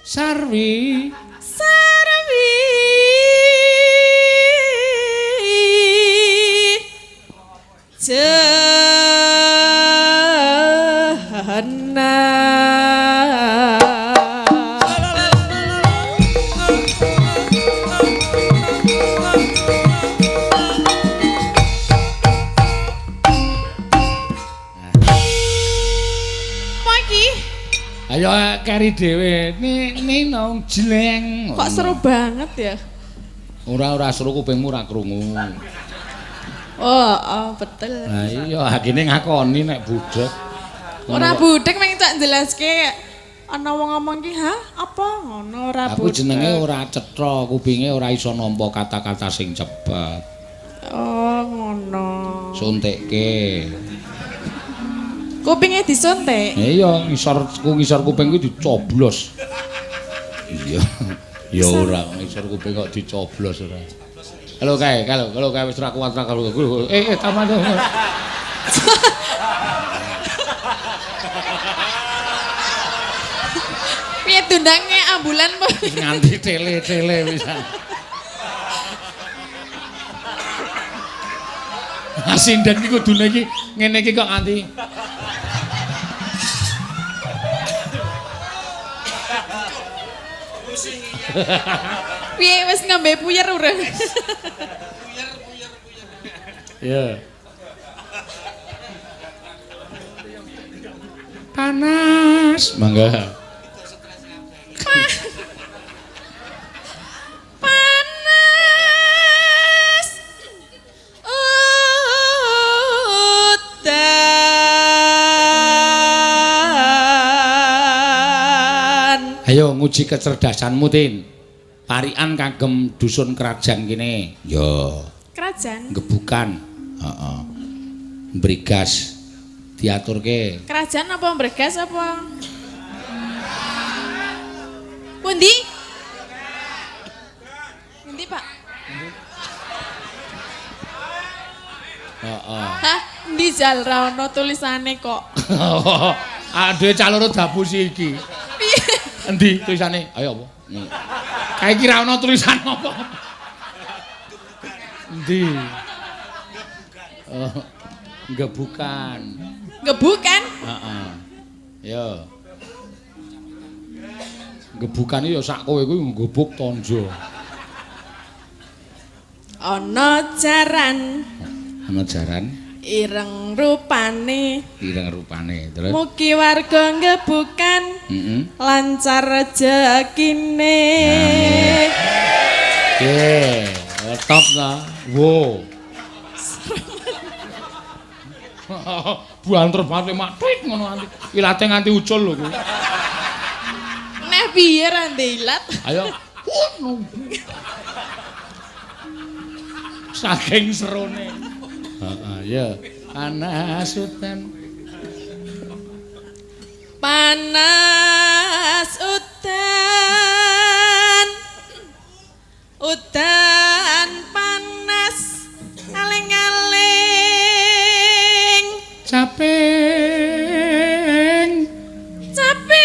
sarwi ayo kari dhewe ni nang jleng. Kok seru banget ya? Ora seru kupingmu ora krungu. Oh, betul. Lah iya akine ngakoni nek budhek. Ora budhek meng tak jelaske ana wong ngomong ki, "Hah? Apa?" Ngono ora budhek. Aku jenenge ora cetha, kupinge ora iso nampa kata-kata sing cepet. Oh, ngono. Suntikke. Kupinge disuntik. Iya, ngisor kuping kuwi dicoblos. Iya. Ya ora, ngisor kuping kok dicoblos ora. Kalau kae wis ora kuat kalau taman. Piye dundange ambulan po? Nganti tele-tele pisan. Asindan iki kudune iki ngene iki kok nganti Piye wis ngambe puyer urung? Ya. Panas, mangga. Panas. Udan. Ayo nguji kecerdasanmu, Tin. Parian kagem dusun kerajaan kene. Yo. Kerajaan. Gebukan. Heeh. Brigas diaturke. Kerajaan apa mbregas apa? Pundi? Pundi, Pak? Heeh. Hah? Ndi jal ra ono tulisane kok. Aduh calon dapus iki. Piye? Endi tulisane? Ayo apa? Kae iki ra ono tulisan apa. Endi? Oh, gebukan. Gebukan? Heeh. Ya. Gebukan iki ya sak kowe kuwi nggubuk tonjo. Ana jaran Ana jaran ireng rupane. ireng rupane. Terus Mugi warga gebukan heeh. lancar rezekine. Oke, top ta. Wo. Buanter banget mak twit ngono nganti. Ilate nganti ucul lho kuwi. Nek piye ra ndelat? Ayo. Saking serone. Heeh, ya. Panas udan. Panas udan. Udan panas aling-aling. Caping. Caping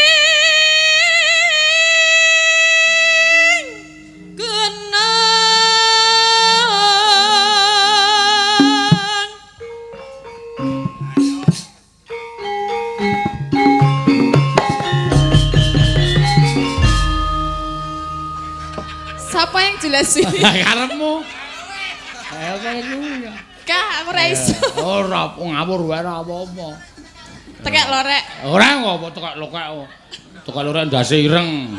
gunung. Siapa yang jelasin? Karepmu. Ayo kowe ya. Kak, aku ra iso. Ora ngawur wae ora apa-apa. Tekek lorek. Ora apa tekak lokek. Tekak lorek ndase ireng.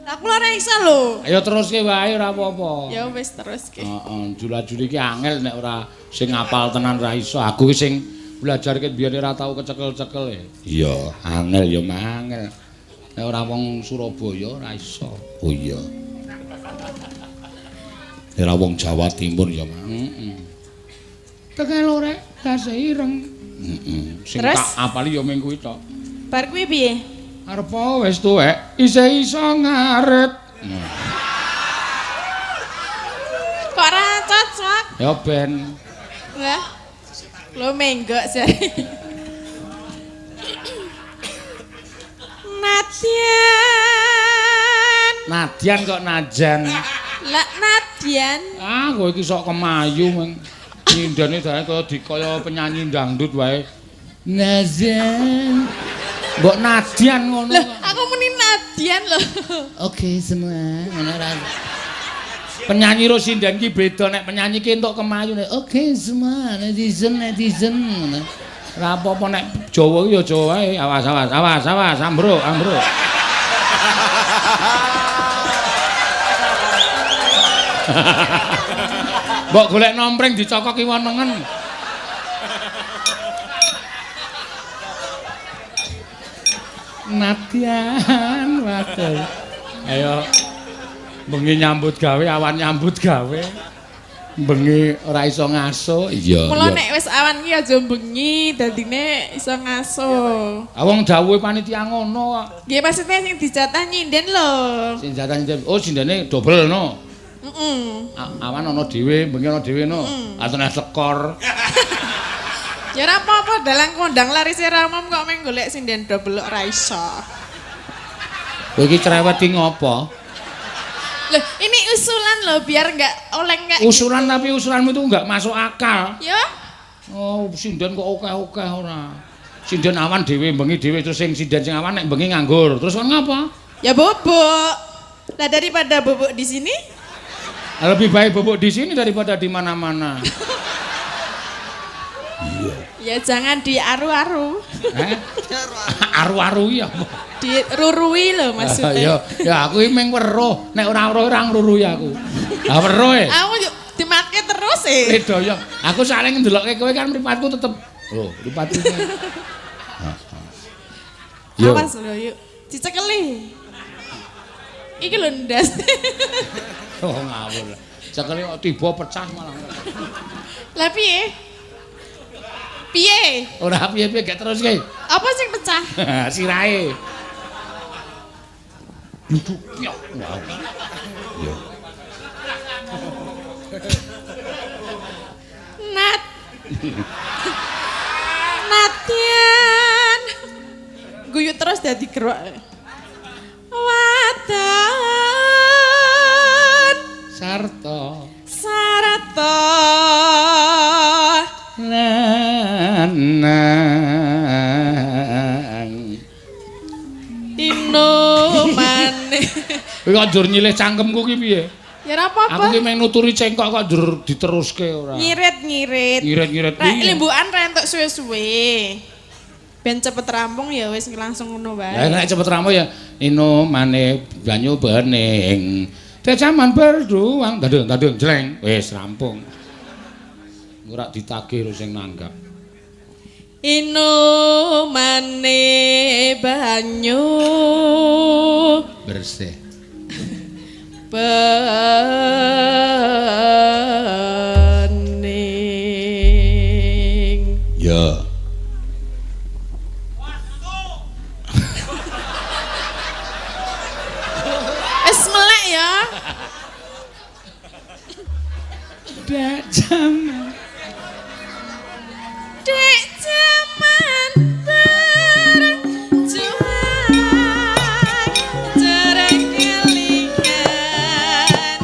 Aku lorek iso lho. Ayo teruske wae ora apa-apa. Ya wis terus ki. Heeh, jula-juli iki angel nek ora sing ngapal tenan ra iso. Aku ki sing belajar ket biyen ora tau kecekel-cekel ya. Iya, angel ya mangel. Nek ora wong Surabaya ora iso. Oh iya. Ora wong Jawa Timur ya, heeh. Tekan lorek dase ireng. Heeh. Sing Terus? tak apali ya ming kuwi tok. Bar kuwi piye? Arep wis tuwek, isih iso ngaret. Kok ora cocok? Ya ben. Lah. Lo menggok jare. Nadian kok najan. Lah Nadian. Ah, kowe iki sok kemayu meng. Nyindane dae kaya penyanyi dangdut wae. Najan. Mbok Nadian ngono. Loh, aku muni Nadian loh. Oke semua, ngono ra. Penyanyi Rosindan ki beda nek penyanyi ki entuk kemayu nek oke semua netizen ngono. Ora apa-apa nek Jawa ki ya Jawa wae. Awas, ambruk. Mbok golek nompreng dicokoki wonengen. Nadian waduh. Ayo bengi nyambut gawe, awan nyambut gawe. Bengi ora iso ngaso. Iya. Mula nek wis awan ki aja bengi, dadine iso ngaso. Ah wong dawuhe panitia ngono kok. Nggih maksudnya sing dijatah nyinden lho. Sing jatah oh sindene dobel no. Heeh. Awan ana dhewe, bengi ana dhewe no. Atene sekor. Ya ora apa-apa dalang kondang laris ramom kok meng golek sinden double ora iso. Kowe iki cerewet ki ngopo? Loh, ini usulan loh biar enggak oleng enggak. Usulan tapi usulanmu itu enggak masuk akal. Ya? Oh, sinden kok akeh-akeh ora. sinden awan dhewe bengi dhewe terus sing sinden sing awan nek bengi nganggur. Terus kon ngapa? Ya bubuk. Lah daripada bubuk di sini, Lebih baik bubuk di sini daripada di mana-mana. ya jangan diaru-aru. Aru-aru ya. Dirurui lho maksudnya. Ya aku iki meng weruh, nek ora weruh ora ngrurui aku. Lah weruh e. Aku yo dimatke terus e. Beda ya. Aku saling ndelokke kowe kan mripatku tetep. Oh, mripatku. Yo. Awas lho yuk. Dicekeli. Iki lho ndas. Oh ngawur. Cekeli kok tiba pecah malah. Lah piye? Piye? Ora piye-piye gak terus ki. Apa sing pecah? Sirahe. Duduk ya. Yo. Nat. Natian. Guyu terus dadi gerok. Wadan. Sarta. Sarata. Lanang. Ino maneh. Kowe kok njur nyilih cangkemku ki piye? Ya ora apa-apa. Aku ki meng nuturi cengkok kok njur diteruske ora. Nyirit-nyirit. Nyirit-nyirit Rek piye? limbukan rentuk suwe-suwe. Ben cepet rampung ya wis langsung ngono wae. Lah nek cepet rampung ya ino maneh banyu bening. Zaman berjuang dadung jleng wis rampung. Ora ditagih sing nanggap. Ino mane banyu Bersih. Bening. Ya. Wis melek ya. Dek zaman. Dek zaman berjuang jarang kelingan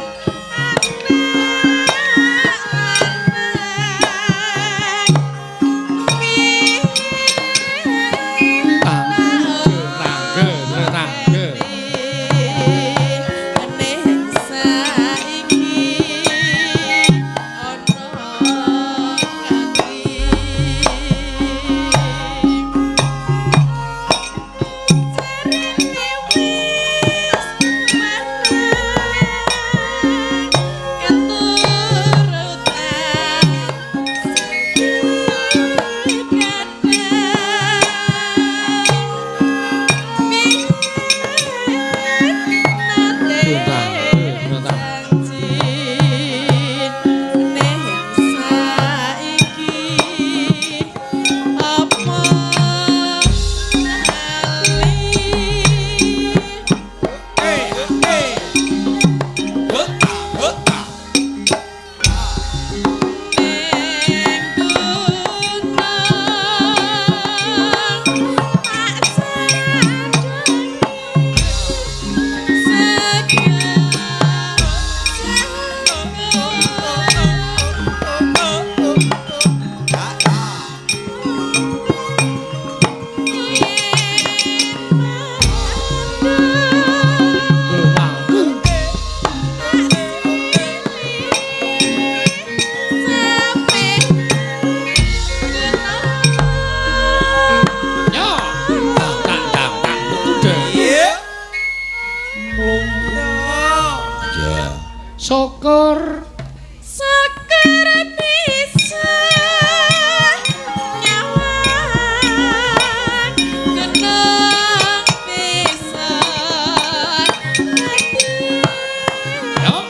Syukur Syukur bisa nyawang geneng bisa hati yo yo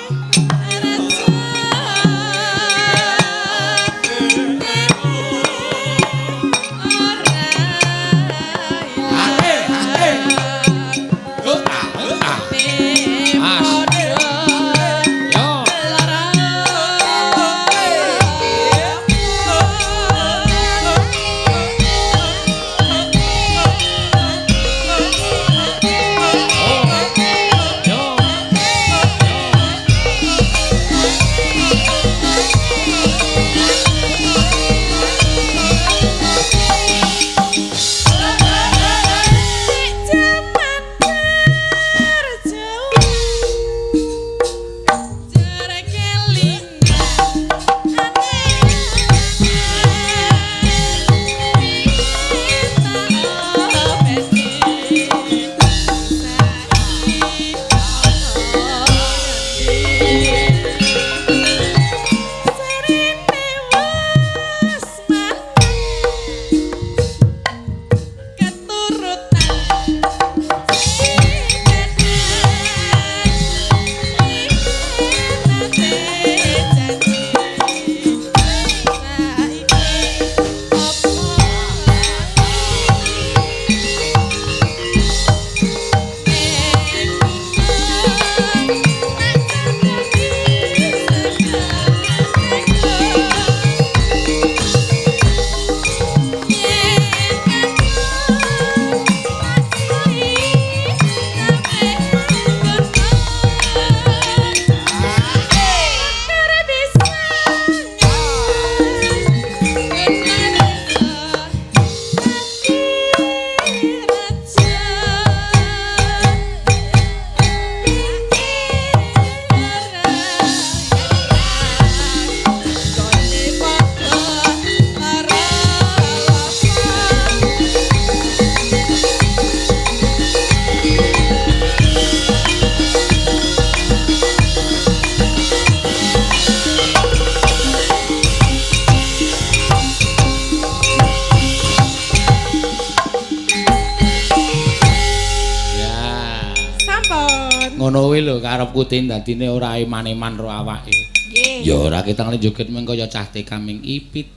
Ngono kuwi lho karepku dadine ora iman-iman ro awake. Nggih. Ya ora ketang joget mengko ya cah TK ming ipit.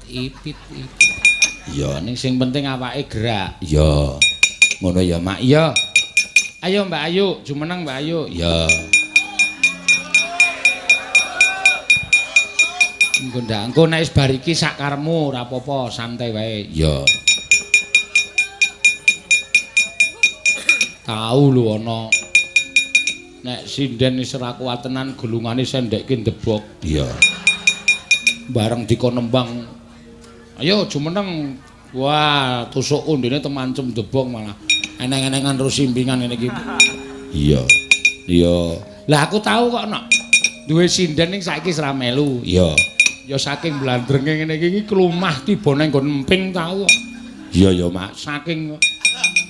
Ya ning sing penting awake gerak. Ya. Ngono ya Mak. Ya. Ayo Mbak Ayu, jumeneng Mbak Ayu. Ya. Engko nek wis bar iki sak karepmu ora apa-apa, santai wae. Ya. Tahu lho ana nek sinden wis ora kuat tenan gulungane sendekke ndebok. Iya. Bareng dikon nembang. Ayo jumeneng. Wah, tusuk kondene temancem ndebok malah eneng-enengan terus simpingan ngene iki. Iya. Iya. Lah aku tahu kok nek duwe sinden ning saiki ora melu. Iya. Ya saking blandrenge ngene iki klumah tiba nang nggon emping tahu kok. Iya ya Mak, saking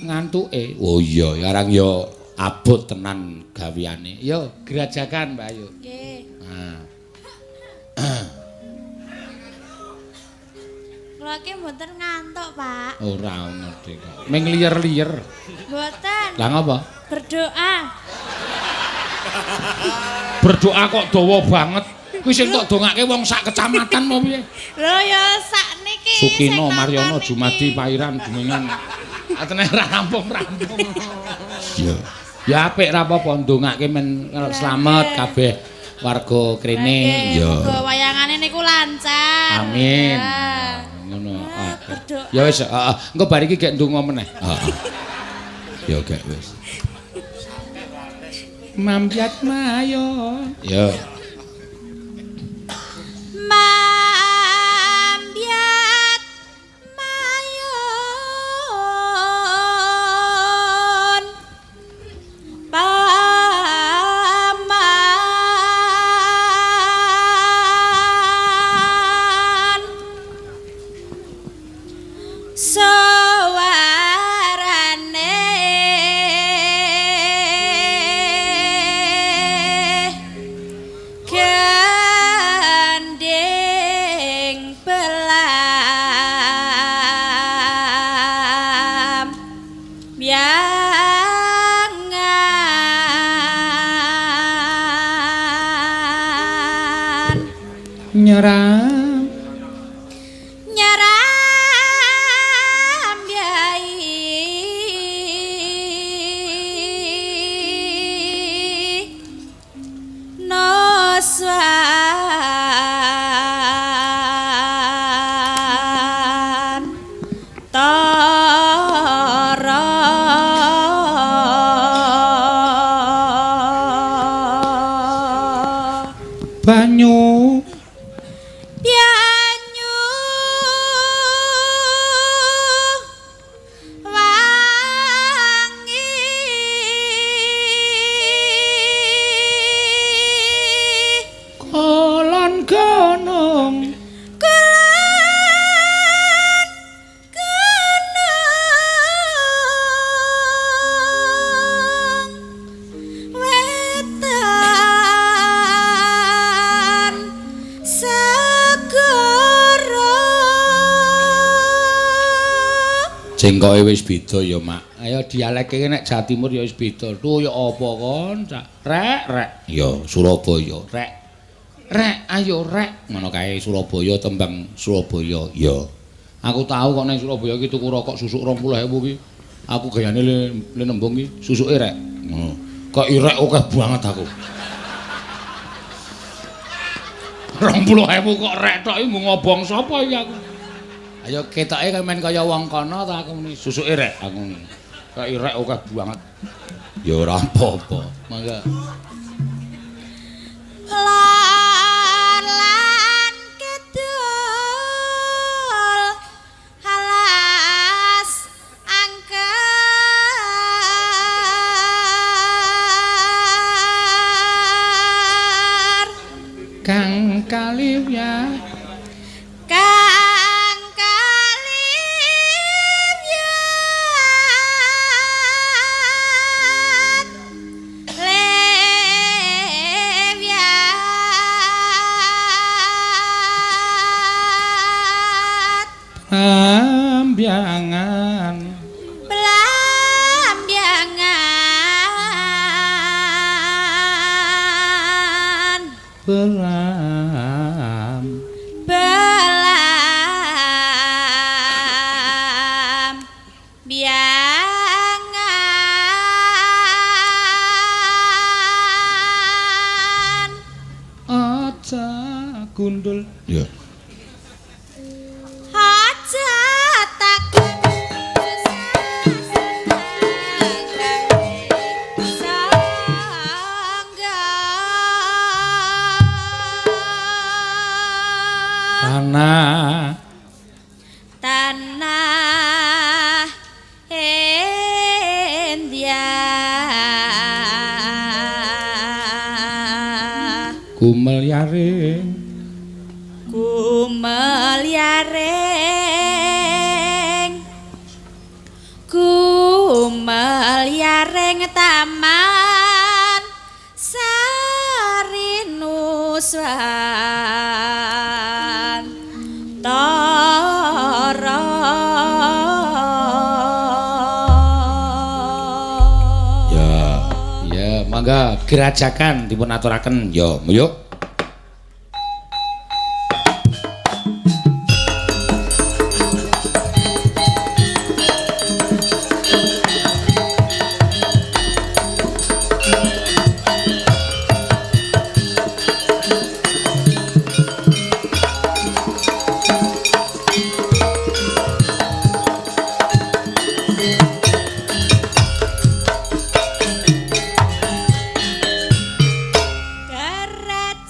ngantuke. Oh iya, arang ya abot tenan gaweane. Yo, gerajakan Mbak Ayu. Nggih. Nah. Kula iki mboten ngantuk, Pak. Ora ngerti kok. Ming liyer-liyer. Mboten. Lah ngapa? Berdoa. Berdoa kok dawa banget. Kuwi sing tok dongake wong sak kecamatan apa piye? Lho ya sakniki Sukino, Maryono, Jumadi, Pairan, Jumengan. Atene ra rampung-rampung. Iya. Ya apik ra apa-apa ndongake men slamet kabeh warga krene. Ya. Muga wayangane niku lancar. Amin. Ya. Ngono. Berdoa. Ya wis, heeh. Engko bar iki gek ndonga meneh. Heeh. Ya gek wis. Mambyat mayon. Ya. Mambyat mayon paman sawarane gandeng belam biangan Nyeram nyeram biai noswan tara banyu Pianyu wangi kolon gunung kulon gunung wetan segara jengkoke wis beda ya Mak. Ayo dialeke nek Jawa Timur ya wis beda. Tuh ya apa kon? Rek. Ya Surabaya. Rek, ayo rek. Ngono kae Surabaya tembang Surabaya. Ya. Aku tahu kok nang Surabaya iki tuku rokok susuk 20.000 ki. Aku gayane le nembung ki susuke rek. Ngono. Kok irek akeh banget aku. 20.000 kok rek tok iki mung ngobong sapa iki aku. Ayo ketoke men kaya wong kono ta aku muni susuke rek aku. Kok irek akeh banget. Ya ora apa-apa. Mangga. lan kidul alas angker Kang Kaliwya kang kaliwyat lewyat Ambyangan belam belam biangan aja gundul ya aja takut tanah tanah India gumel yaring gumel yaring taman Sarinusan Tara ya mangga gerajakan dipun aturaken ya yuk Gereja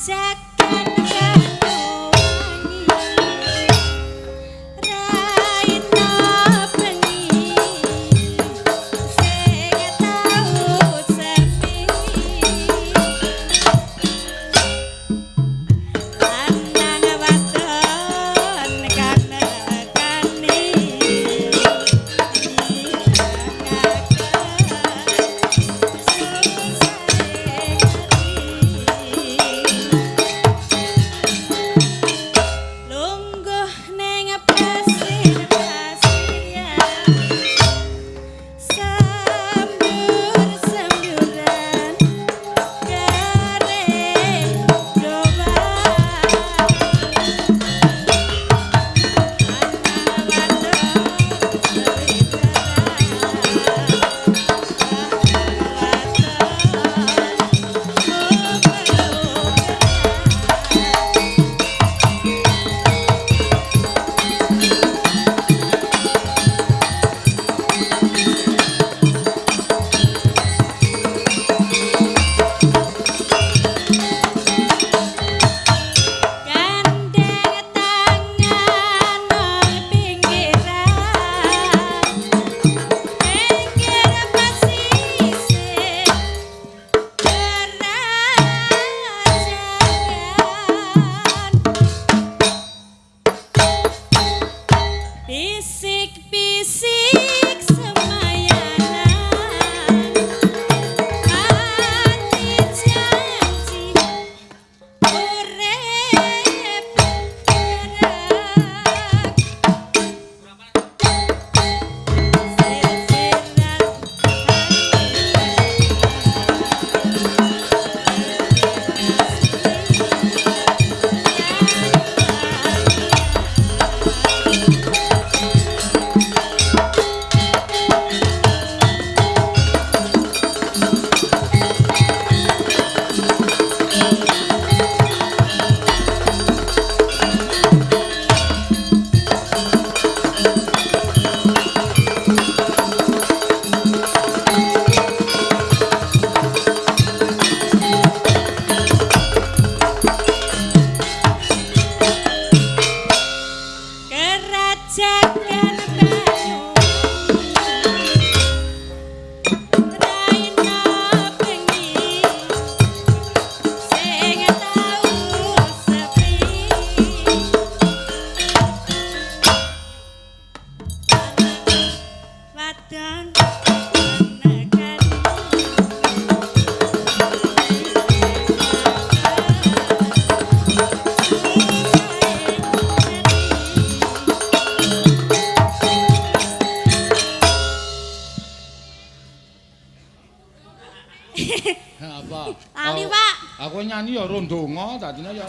Apa? Lali, Pak. Aku nyanyi ya rondonga dadine ya.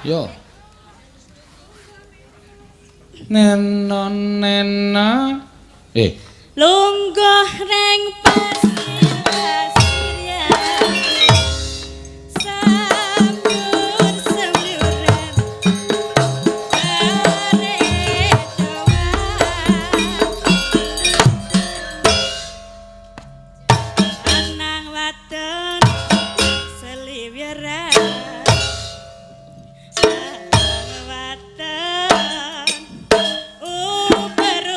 Yo. Nena nena. Lungguh ring pasir ya. Sambur-samburan. Anang wadon seliweran. Anang wadon uber-uberan.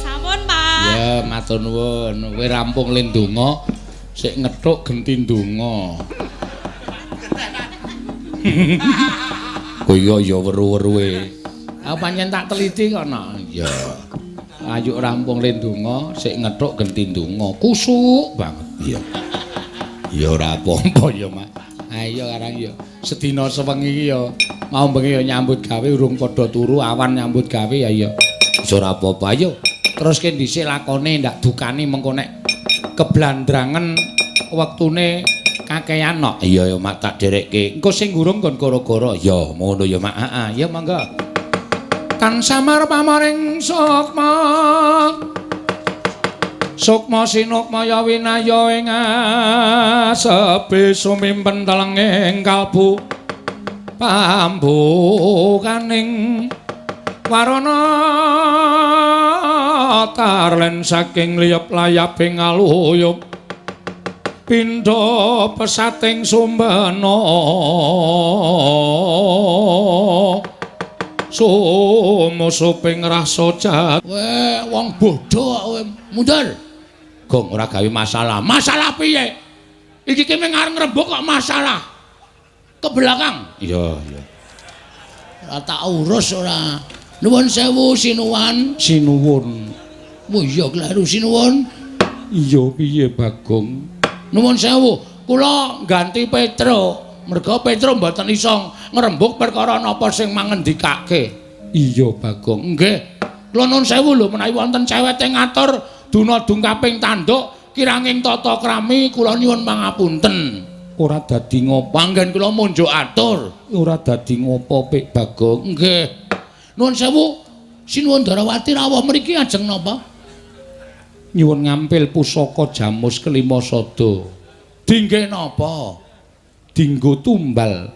Sampun, Pak. Ya matur nuwun. Kowe rampung le ndonga, sik ngethuk genti ndonga. Kaya ya weru-weruhe. Aku pancen tak teliti kono. Ya. Ayo rampung le ndonga, sik ngethuk genti ndonga. Kusuk banget. Iya. Ya ora apa-apa ya, Mak. Ayo karang ya. Sedina sewengi iki ya mau bengi ya nyambut gawe urung padha turu awan nyambut gawe ya ya. Wis ora apa-apa ayo. Teruske dhisik lakone ndak dukani mengko nek keblandrangen wektune kakean no. Iya ya Mak tak derekke. Engko sing gurung kon gara-gara. Ya ngono ya Mak. Heeh, ya mangga. Kan samar pamaring sukma. Sukma sinukmaya winaya ing asepe sumimpen telenging kalbu pambukaning warana tarlen saking liyep layaping aluyup pindha pesating sumbana sumusuping rasa jat wong bodho kowe mundur gong ora gawe masalah piye iki ki mung arep ngrembug kok masalah ke belakang iya ora tak urus ora nuwun sewu sinuwun oh iya kleru sinuwun iya piye Bagong nuwun sewu kula ganti Petro merga Petro mboten iso ngrembug perkara napa sing mangendikake. Iya Bagong. Nggih. Kula nuwun sewu lho menawi wonten cewek ing ngatur duna dungkaping tanduk kiranging tata krami kula nyuwun pangapunten. Ora dadi ngopo anggen kula munjuk atur. Ora dadi ngopo Pik Bagong. Nggih. Nuwun sewu Sinuwun Darawati rawuh mriki ajeng napa? Nyuwun ngampil pusaka Jamus Kelima Sada. Dingge napa? Dinggo tumbal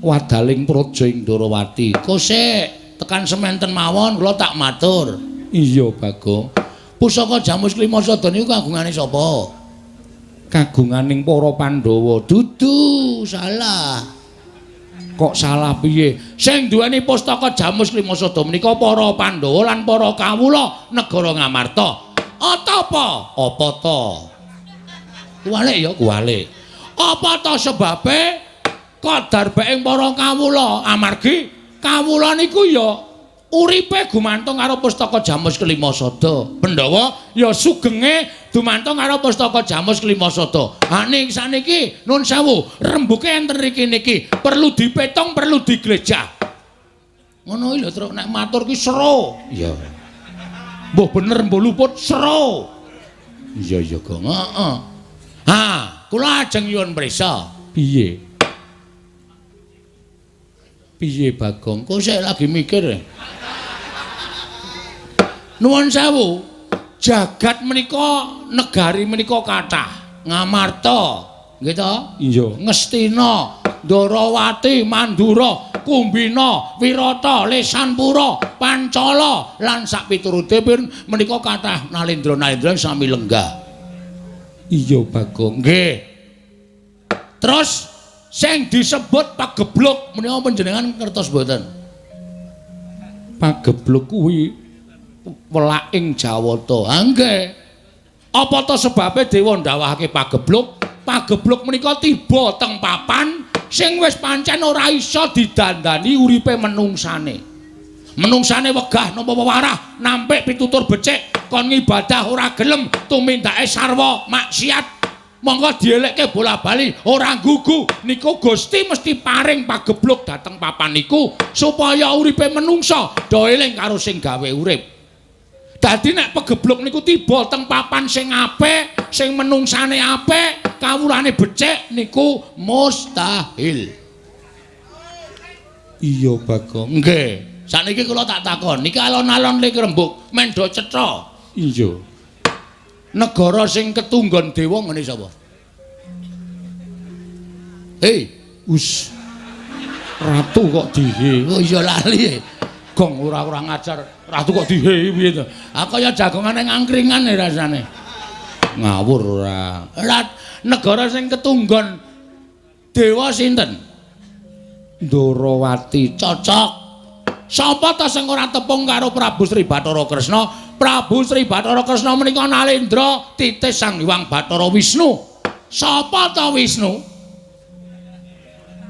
wadaling praja ing Darawati. Kosek tekan semanten mawon kula tak matur. Iya Bagong. Pusaka Jamus Kelima Sada niku kagungane sapa? Kagunganing para Pandhawa. Dudu, salah. Kok salah piye? Sing duweni pustaka Jamus Kelima Sada menika para Pandhawa lan para kawula negara Ngamarta. Apa? Apa ta? Kuwalik ya, kuwalik. Apa ta sebabe kok darbeking para kawula amargi kawula niku ya uripe gumantung karo pustaka Jamus Klimasada. Pandhawa ya sugenge dumantung karo pustaka Jamus Klimasada. Ha ning saniki nuwun sewu, rembuke enten mriki niki perlu dipetong, perlu diglejah. Ngono lho Truk, nek matur ki sero. Iya. Mbah bener mbah luput sero. Iya iya Gong. Heeh. Ha, kula ajeng nyuwun prisa. Piye? Piye Bagong? Kok sik lagi mikir ya? Nuwun sewu, jagat menika negari menika kathah. Ngamarta, nggih to? Iya. Ngastina, Ndarawati, Mandura, Kumbina, Wirata, Lesanpura, Pancala lan sak piturutipun menika kathah nalendra-nalendra sami lenggah. Iya Bagong. Nggih. Terus sing disebut pagebluk menika panjenengan ngertos mboten? Pagebluk kuwi welaking Jawata. Ha nggih. Apa to sebabe dewa ndawahake pagebluk? Pagebluk menika tiba teng papan sing wis pancen ora iso didandani uripe menungsane. Menungsane wegah napa wewarah nampik pitutur becik kon ngibadah ora gelem tumindake sarwa maksiat. Monggo dielekke bola-bali ora gugu niku Gusti mesti paring pagebluk dateng papan niku supaya uripe menungsa do eling karo sing gawe urip. Dadi nek pagebluk niku tiba teng papan sing apik, sing menungsane apik, kawulane becik niku mustahil. Iya Bagong. Nggih. Sakniki kula tak takon, niki alon-alon lik rembug mendo cetha. Iya. Negara sing ketunggon dewa ngene sapa? Hei, Ratu kok dihe. Oh iya lali. Gong ora ngajar. Ratu kok dihe piye to? Ah kaya jagongane ngangkringan rasane. Ngawur ora. Negara sing ketunggon dewa sinten? Ndarawati. Cocok. Sapa ta sing ora tepung karo Prabu Sri Bathara Kresna? Prabu Sri Bathara Kresna menika nalendra titis Sang Hyang Bathara Wisnu. Sapa ta Wisnu?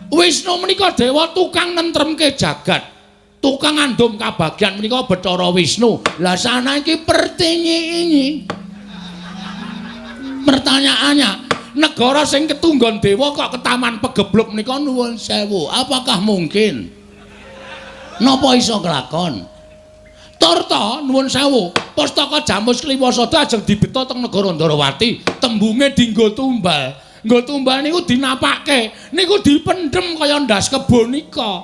Wisnu menika dewa tukang nentremke jagat. Tukang andum kabagyan menika Bathara Wisnu. Lah saniki pertanyaan. Pertanyaannya, negara sing ketunggon dewa kok ketaman pagebluk menika nuwun sewu. Apakah mungkin? Napa iso kelakon? Turta nuwun sewu, pustaka Jamus Klimasada ajeng dibeta teng negara Ndarawati, tembunge dienggo tumbal. Nggo tumbal niku dinapake, niku dipendhem kaya ndas kebon nika.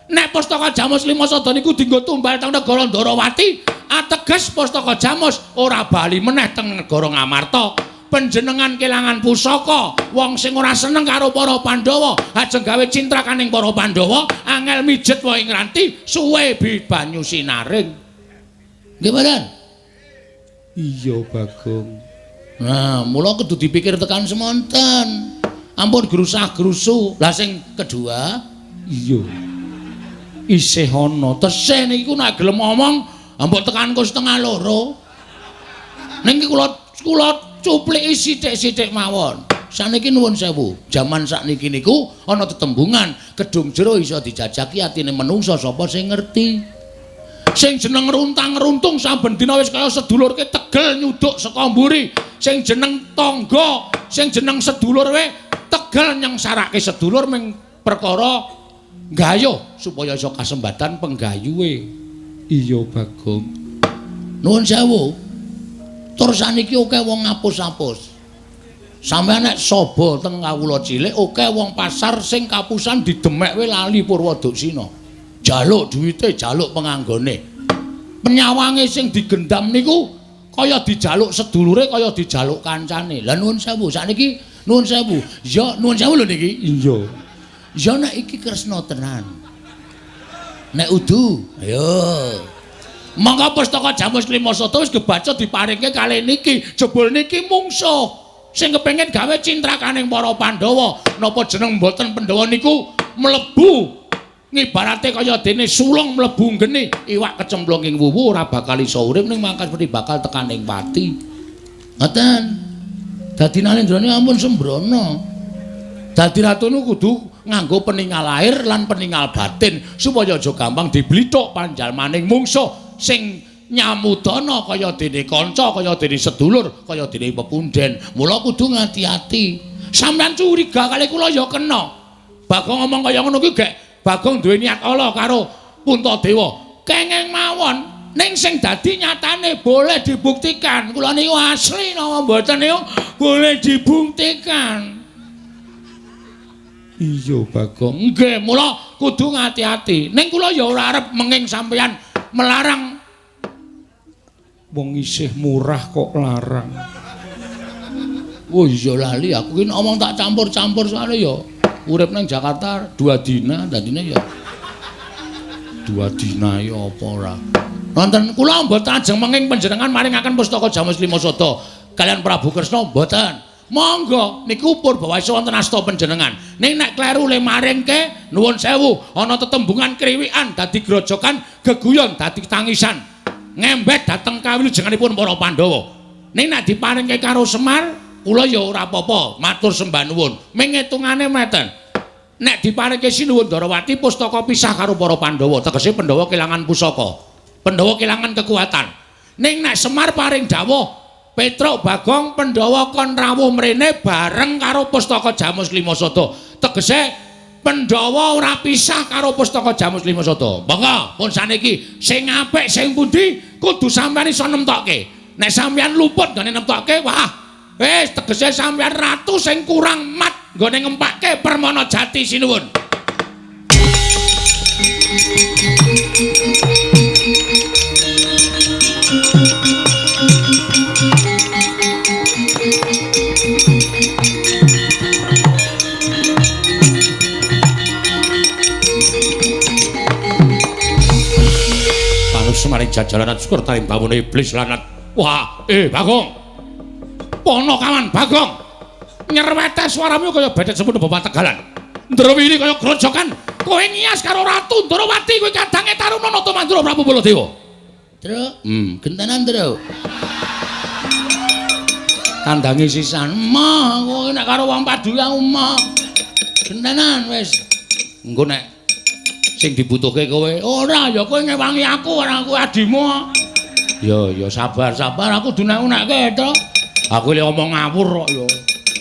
Nek pustaka Jamus Klimasada niku dienggo tumbal teng negara Ndarawati, ateges pustaka Jamus ora bali meneh teng negara Ngamarta. Panjenengan kelangan pusaka, wong sing ora seneng karo para Pandhawa, ajeng gawe cintrakaning para Pandhawa, angel mijet wae ngranti suwe banyu sinaring. Nggih mboten? Iya Bagong. Nah, mula kudu dipikir tekan semonten. Ampun grusah-grusu. Lah sing kedua, iya. Isih ana tesih niku nek gelem ngomong, ampun tekanku setengah loro. Ning kula cupliki sithik-sithik mawon. Saniki nuwun sewu, jaman sakniki niku ana tetembungan kedung jero iso dijajaki atine menungsa sapa sing ngerti. Sing jeneng runtang-runtung saben dina wis kaya sedulurke tegel nyuduk saka mburi. Sing jeneng tangga, sing jeneng sedulur wae tegel nyengsarake sedulur ming perkara gayuh supaya iso kasembatan penggayuhe. Iya Bagong. Nuwun sewu. Tur saniki akeh wong ngapus-apus. Sampeyan nek sobo teng kawula cilik akeh wong pasar sing kapusan didemek wae lali Purwadaksina. Jaluk duwite, jaluk penganggone. Penyawange sing digendam niku kaya dijaluk sedulure, kaya dijaluk kancane. Lah nuwun sewu, sakniki nuwun sewu. Ya nuwun sewu lho niki. Iya. Ya nek iki Kresna tenan. Nek udu, ayo. Mangga pustaka Jamus Klimasada wis kebaca diparingke kalih niki, jebul niki mungsuh sing kepengin gawe cintrakaning para Pandhawa. Napa jeneng mboten Pandhawa niku mlebu ngibarate kaya dene sulung mlebu geni, iwak kecemplung ing wuwu ora bakal iso urip ning mangkat mesti bakal tekaning pati. Ngoten. Dadi nalendrane ampun sembrono. Dadi ratu niku kudu nganggo peninggal lahir lan peninggal batin supaya aja gampang diblithuk panjalmaning mungsuh sing nyamudana kaya dene kanca, kaya dene sedulur, kaya dene pepunden. Mula kudu ngati-ati. Sampeyan curiga kali kula ya kena. Bagong ngomong kaya ngono ki gek Bagong duwe niat ala karo Puntadewa. Kenging mawon ning sing dadi nyatane boleh dibuktikan. Kula niku asli napa mboten niku boleh dibuktikan. Iya Bagong. Nggih, mula kudu ngati-ati. Ning kula ya ora arep menging sampeyan melarang wong isih murah kok larang. Oh iya lali aku ki omong tak campur-campur soalnya ya urip nang Jakarta 2 dina dadine ya 2 dina ya apa ora. Wonten kula mboten ajeng menging panjenengan maringaken pustaka Jamus Lima Sada kalian Prabu Kresna mboten. Monggo niku purba wae wonten asta panjenengan. Ning nek kleru le maringke nuwun sewu ana tetembungan kriwikan dadi grojokan geguyon dadi tangisan. Ngembet dateng kawilujenganipun para Pandhawa. Ning nek diparingke karo Semar, kula ya ora apa-apa, matur sembah nuwun. Ming hitungane meten. Nek diparingke Sinuwun Darawati pustaka pisah karo para Pandhawa, tegese Pandhawa kelangan pusaka. Pandhawa kelangan kekuatan. Ning nek Semar paring dawuh, Petruk Bagong Pandhawa kon rawuh mrene bareng karo pustaka Jamus Lima Sada. Tegese Pandhawa ora pisah karo pustaka Jamus Lima Sada. Monggo pun saniki sing apik sing pundi kudu sampeyan iso nemtokke. Nek sampeyan luput gane nemtokke, wah wis tegese sampeyan ratu sing kurang mat nggone ngempake permana jati sinuwun. Semaring jajaran syukur tarim bawune iblis lanat. Wah, Bagong. Pono kawan Bagong. Nyerwete suaramu kaya bedet semono Bapak Tegalan. Ndrawili kaya grojokan. Kowe ngias karo Ratu Ndrawati kowe kadange taruna nata Mandura Prabu Baladewa. Truk, gentenan, Truk. Kandange sisan. Mah, kowe nek karo wong padu ya mah. Gentenan wis. Engko nek sing dibutuhke kowe ora ya kowe ngewangi aku ora aku adimu. Ya sabar aku dunek-unekke to. Aku le omong ngawur kok ya.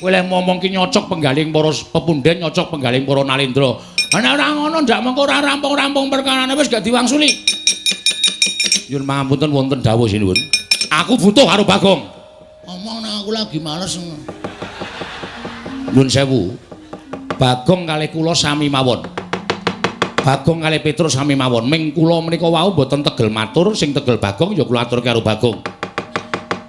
Kowe le ngomong ki nyocok penggaling para pepunden, nyocok penggaling para nalendra. Ana ora ngono ndak mengko ora rampung-rampung perkarane wis gak diwangsuli. Nyuwun pangapunten wonten dawuh sinuwun. Aku butuh karo Bagong. Omong nek aku lagi males. Nyuwun sewu. Bagong kalih kula sami mawon. Bagong kalih Petrus sami mawon. Ming kula menika wau mboten tegel matur, sing tegel Bagong ya kula aturke karo Bagong.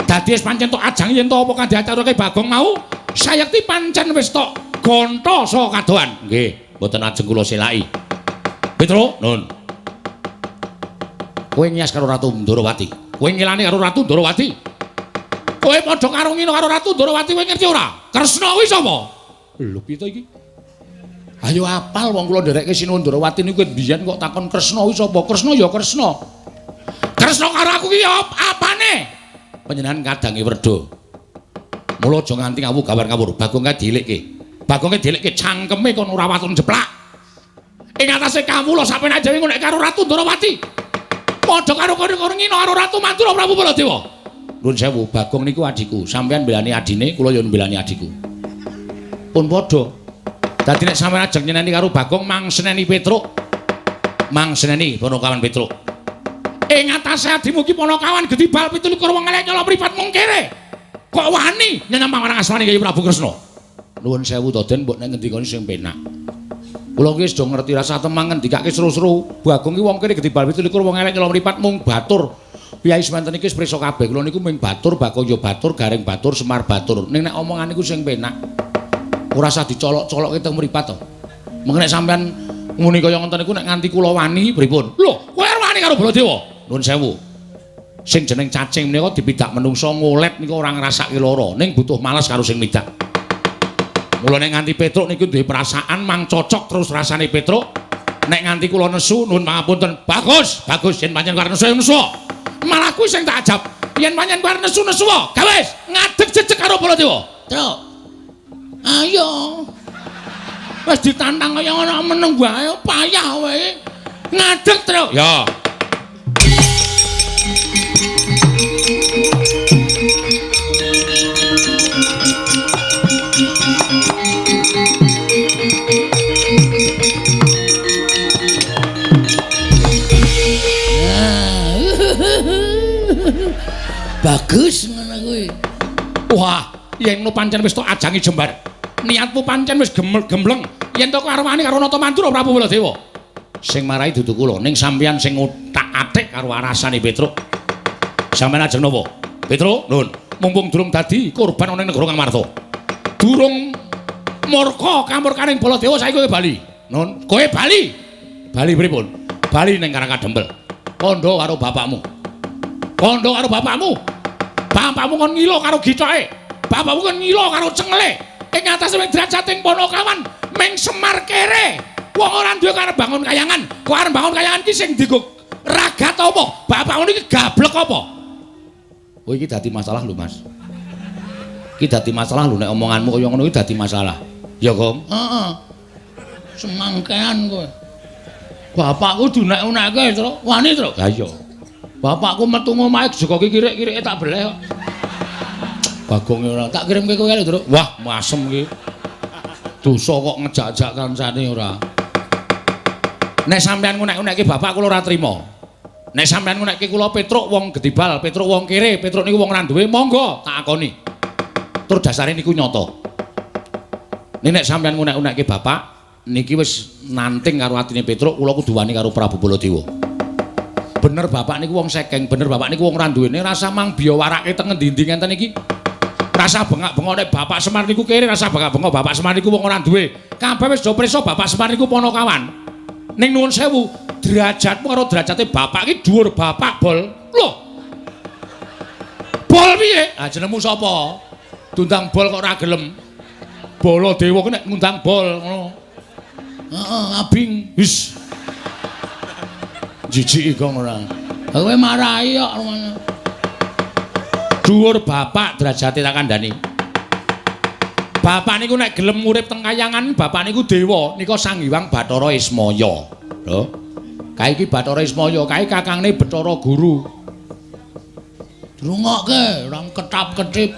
Dadi wis pancen tok ajang yen to apa kang diaturke Bagong mau, sayekti pancen wis tok gonta saka kadohan. Nggih, mboten ajeng kula selaki. Petrus, nun. Kowe ngias karo Ratu Ndrawati. Kowe ngilani karo Ratu Ndrawati. Kowe padha karo ngino karo Ratu Ndrawati kowe ngerti ora? Kresna kuwi sapa? Lho piye to iki? Ayo apal wong kula nderekke Sinuwun Ndrawati niku biyen kok takon Kresna kuwi sapa? Kresna ya Kresna. Kresna karo aku ki apane? Panjenengan kadange werda. Mula aja nganti ngawur-ngawur. Bagong kae dielikke. Bagong kae dielikke cangkeme kon ora watun jeplak. Ing atase kawula sampeyan aja nek karo Ratu Ndrawati. Padha karo kono ngino karo Ratu Mandura Prabu Baladewa. Nuwun sewu, Bagong niku adiku. Sampeyan mbelani adine, kula ya mbelani adiku. Pun padha. Dadi nek sampeyan ajeng nyeneni karo Bagong mangseneni Petruk. Mangseneni Ponokawan Petruk. Ing atase adimu ki Ponokawan Gedibal 17 wong elek nyala mripat mung kere. Kok wani nyenyempang marang asmane Kyai Prabu Kresna. Nuwun sewu to Den, mbok nek ngendikane sing penak. Kula ki wis do ngerti rasa temang ngendikake seru-seru. Bagong ki wong kene Gedibal 17 wong elek nyala mripat mung batur. Piyai semanten iki wis prisa kabeh. Kula niku mung batur, Bagong ya batur, Gareng batur, Semar batur. Ning nek omongan niku sing penak. Ora usah dicolok-colokke teng mripat to. Mengko nek sampean muni kaya ngoten niku nek nganti kula wani pripun? Lho, kowe arep wani karo Baladewa? Nuwun sewu. Sing jeneng cacing menika dipidak menungso ngolet niku ora ngrasake lara, ning butuh males karo sing midak. Mula nek nganti Petruk niku duwe perasaan mang cocok terus rasane Petruk. Nek nganti kula nesu nuwun pangapunten. Bagus, yen pancen arep nesu. Malah kuwi sing tak ajab. Yen pancen arep nesu wae. Gawes ngadeg jejeg karo Baladewa. Truk. Ayo. Wis ditantang kaya ana meneng wae payah wae. Ngadeg terus. Ya. Bagus ngono kuwi. Wah, yen no pancen wis tok ajangi jembar. Niatmu pancen wis gembleng. Yen to karwane karo Nata Mantura Prabu Baladewa. Sing marai dudu kula, ning sampeyan sing utak-atik karo arasane Petruk. Sampeyan ajeng napa? Petruk, nun, mumpung durung dadi korban ana ning negara Kang Marta. Durung murka kamurkaning Baladewa saiki kowe bali. Nun, kowe bali. Bali pripun? Bali ning Karangkadempel. Kandha karo bapakmu. Kandha karo bapakmu. Bapakmu kon ngilo karo gitoke. Bapakmu kon ngilo karo cengele. Ing atas derajat ing Panakawan ming Semar kere. Wong ora duwe karep bangun kayangan. Kok arep bangun kayangan ki sing dienggo ragat apa? Bapakmu iki gablek apa? Oh iki dadi masalah lho, Mas. Iki dadi masalah lho nek omonganmu kaya ngono iki dadi masalah. Ya, Gong? Heeh. Semangkean kowe. Bapakku dunek-uneke, Tru. Wani, Tru. Ha iya. Bapakku metu ngomahe jekoki kirik-kirike tak beleh kok. Bagong ora tak kirimke kowe lho, Tru. Wah, masem iki. Dosa kok ngejak-jak kancane ora. Nek sampean ngunek-unekke bapak kula ora trima. Nek sampean ngunekke kula Petruk wong Gedibal, Petruk wong kere, Petruk niku wong randuwe, monggo tak akoni. Tur dasare niku nyata. Nek sampean ngunek-unekke bapak niki wis nanting karo atine Petruk, kula kudu wani karo Prabu Baladewa. Bener bapak niku wong sekeng, bener bapak niku wong randuwene rasa mang biya warake teng endi-endi ngenten iki. Rasa bengak-bengok nek Bapak Semar niku kere, rasa bengak-bengok Bapak Semar niku wong ora duwe. Kabeh wis do prisa Bapak Semar niku Panakawan. Ning nuwun sewu, derajatmu karo derajate bapak iki dhuwur bapak bol. Lho. Bol piye? Ah jenengmu sapa? Dundang bol kok ora gelem. Baladewa ku nek ngundang bol ngono. Heeh, abing. Wis. Jijiki kok ora. Kowe marahi kok. Dhuwur bapak derajate tak kandhani. Bapak niku nek gelem urip teng kayangan, bapak niku dewa, nika Sang Hyang Bathara Ismaya. Lho. Kae iki Bathara Ismaya, kae kakangne Bathara Guru. Drungokke, ora ketap-ketip.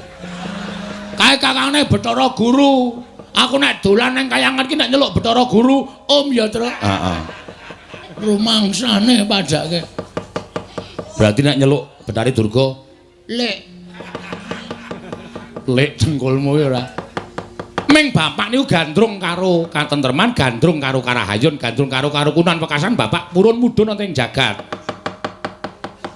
Kae kakangne Bathara Guru. Aku nek dolan nang kayangan ki nek nyeluk Bathara Guru, Om ya, Tru. Heeh. Rumangsane padake. Berarti nek nyeluk Bathari Durga, Lek cengkulmu ora. Ming bapak niku gandrung karo katentreman, gandrung karo karahayun, gandrung karo karukunan wekasan bapak purun mudhun wonten ing jagat.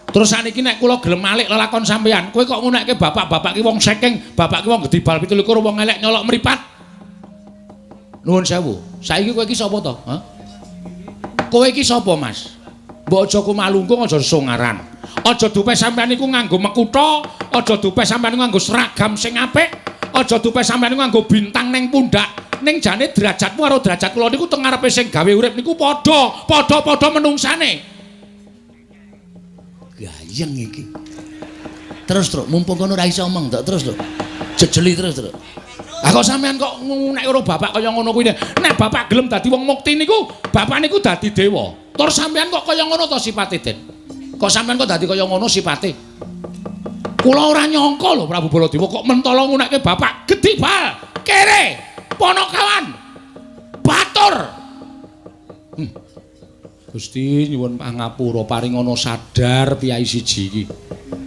Terus saniki nek kula gelem malik lelakon sampeyan, kowe kok ngunekke bapak-bapak ki wong sekeng, bapak ki wong Gedibal 17 wong elek nyolok mripat. Nuwun sewu. Saiki kowe iki sapa to? Hah? Kowe iki sapa, Mas? Mbok aja kumalungkung, aja sungaran. Aja dupe sampeyan niku nganggo mekutha, aja dupe sampeyan niku nganggo seragam sing apik, aja dupe sampeyan niku nganggo bintang ning pundak. Ning jane derajatmu karo derajat kula niku teng ngarepe sing gawe urip niku padha menungsane. Gayeng iki. Terus, Truk, mumpung kono ora iso omong, terus, Truk. Jejeli terus, Truk. Lah kok sampean kok nek karo bapak kaya ngono kuwi. Nek bapak gelem dadi wong mukti niku, bapak niku dadi dewa. Tur sampean kok kaya ngono to sipate, Den? Kok sampean kok dadi kaya ngono sipate? Kula ora nyangka lho Prabu Baladewa kok mentala ngunekke bapak Gedibal, kere, Panakawan, batur. Gusti nyuwun pangapura paringana sadar piyai siji iki.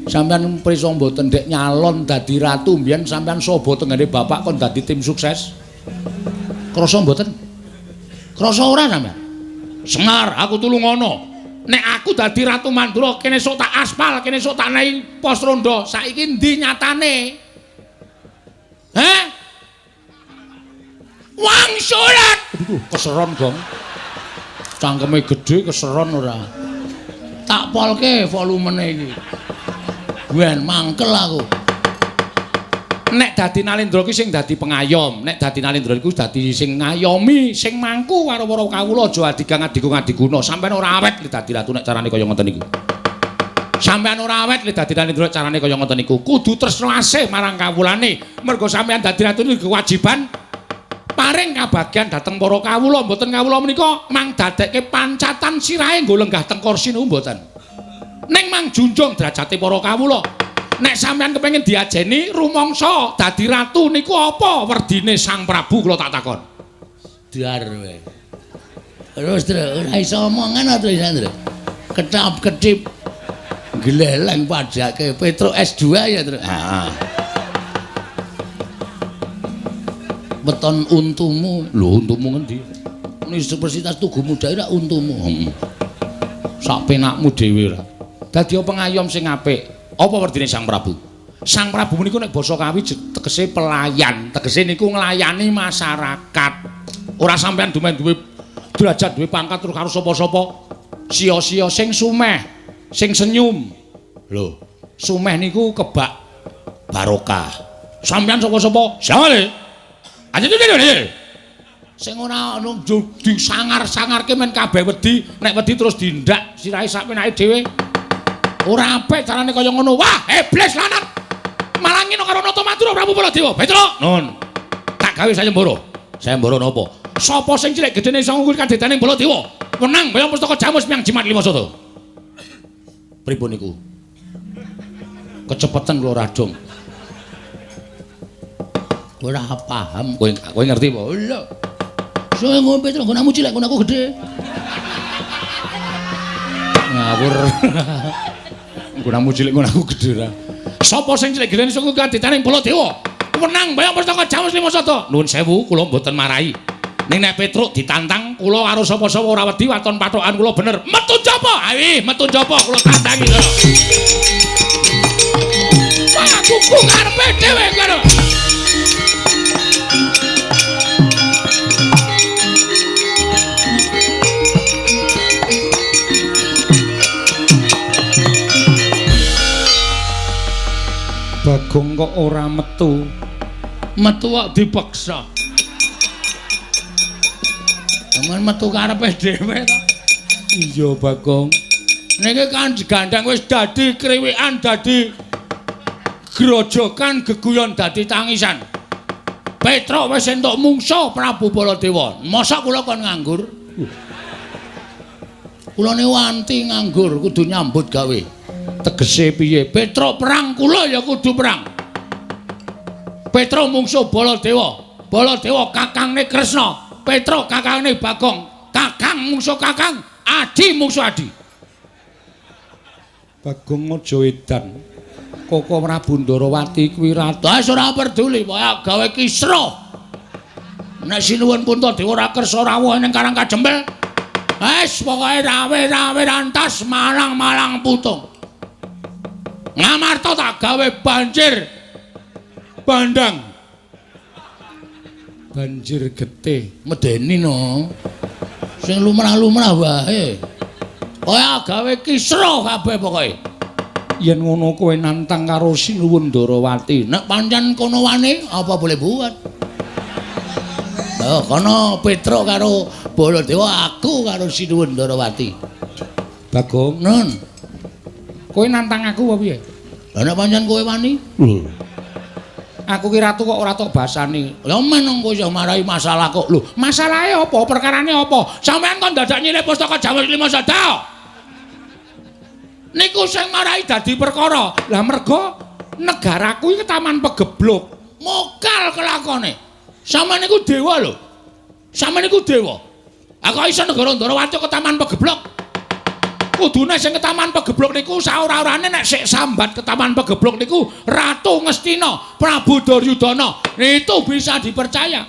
Sampeyan prisa mboten ndek nyalon dadi ratu mbiyen sampeyan sobo tengene bapak kon dadi tim sukses. Krasa mboten? Krasa ora sampeyan? Semar, aku tulung ngono. Nek aku dadi Ratu Mandura kene sok tak aspal, kene sok tak naik pos rondo, saiki ndi nyatane? Heh? Wangsulan. Aduh, keseron, Gong. Cangkeme gedhe keseron ora. Tak polke volumene iki. Wen mangkel aku. Nek dadi Nalendra ki sing dadi pengayom, nek dadi Nalendra iku dadi sing ngayomi, sing mangku karo para kawula aja adigang adiguna. Sampeyan ora awet li dadi ratu nek carane kaya ngoten niku. Sampeyan ora awet li dadi Nalendra carane kaya ngoten niku. Kudu tresno asih marang kawulane. Mergo sampeyan dadi ratu niku kewajiban paring kabagyan dhateng para kawula mboten kawula menika mang dadekke pancatan sirahe nggo lenggah teng kursi niku mboten. Ning mang junjung derajate para kawula. Nek sampeyan kepengin diajeni rumangsa dadi ratu niku apa werdine Sang Prabu kula tak takon. Dar wae. Terus ora iso omongan to Sandra. Ketap-ketip gleleng padake Petro S2 ya, Tru. Heeh. Beton untumu. Lho, untumu ngendi? Universitas Tugu Muda ora untumu. Heeh. Sak penakmu dhewe ra. Dadi pengayom sing apik. Apa werdine Sang Prabu? Sang Prabu niku nek basa Kawi tegese pelayan, tegese niku nglayani masyarakat. Ora sampean duwe derajat duwe pangkat terus karo sapa-sapa. Sia-sia sing sumeh, sing senyum. Lho, sumeh niku kebak barokah. Sampean sapa-sapa? Sale. Aja dene. Sing ora disangar-sangarke men kabeh wedi, nek wedi terus dindak sirahe sak penake dhewe. Ora apik carane kaya ngono. Wah, iblis lanang. Malah ngino karo Nata Matura Prabu Baladewa. Petro. Nun. Tak gawe sayembara. Sayembara napa? Sapa sing cilik gedene iso ngungkul kadhetane Baladewa? Menang bayang pustaka Jamus Miang Jimat Lima Soto. Pripun niku? Kecepeten kula radong. Ora paham. Kowe ngerti apa? Lho. Soe ngombe Petro, nggonanmu cilik, nggonanku gedhe. Ngawur. Nggonanmu cilik nggonanku gedhe ra. Sapa sing cilik gedene iso ngungkul kadhetane Baladewa? Menang bayang pustaka Jamus Lima Soto. Nuwun sewu, kula mboten marahi. Ning nek Petruk ditantang kula karo sapa-sapa ora wedi waton pathokan kula bener. Metu japa? Ayo metu japa kula tantangi karo. Wah, kuku karepe dhewe karo. Bagong kok ora metu. Metu kok dipaksa. Aman metu karepe dhewe to. Iya, Bagong. Niki kan digandang wis dadi kriwikan, dadi grojokan, geguyon dadi tangisan. Petro wis entuk mungsuh Prabu Baladewa. Mosok kula kon nganggur? Kula ne wanti nganggur, kudu nyambut gawe. Tegese piye? Petro perang kula ya kudu perang. Petro mungsuh Baladewa. Baladewa kakangne Kresna. Petro kakangne Bagong, kakang mungsuh kakang, adi mungsuh adi. Bagong aja edan. Koko Prabu Ndarawati kuwi ratu. Wis ora peduli, pokoke gawe kisruh. Nek sinuwun Puntadewa ora kersa rawuh ning Karang Kajembel. Wis pokoke rawe-rawe rantas malang-malang putung. Ngamarta tak gawe banjir bandang. Banjir getih medeni no sing lumrah-lumrah wae kaya gawe kisruh kabeh pokoke yen ngono kowe nantang karo Sinuwun Ndarawati nek pancen kono wane apa boleh buat lho kono Petro karo Baladewa aku karo Sinuwun Ndarawati Bagong nun kowe nantang aku apa piye lha nek pancen kowe wani aku ki ratu kok ora tok basani. Lah men engko iso marahi masalah kok. Lho, masalahe apa? Perkarane apa? Sampeyan kok dadak nyilih pustaka Jamus Lima Soto. Niku sing marahi dadi perkara. Lah mergo negaraku iki taman pegeblok. Mokal kelakone. Sampeyan niku dewa lho. Sampeyan niku dewa. Aku iso negara Ndarawati ke taman pegeblok. Kudune sing ke taman pegeblok niku saora-orane nek sik sambat ke taman pegeblok niku Ratu Ngastina, Prabu Duryudana. Itu bisa dipercaya.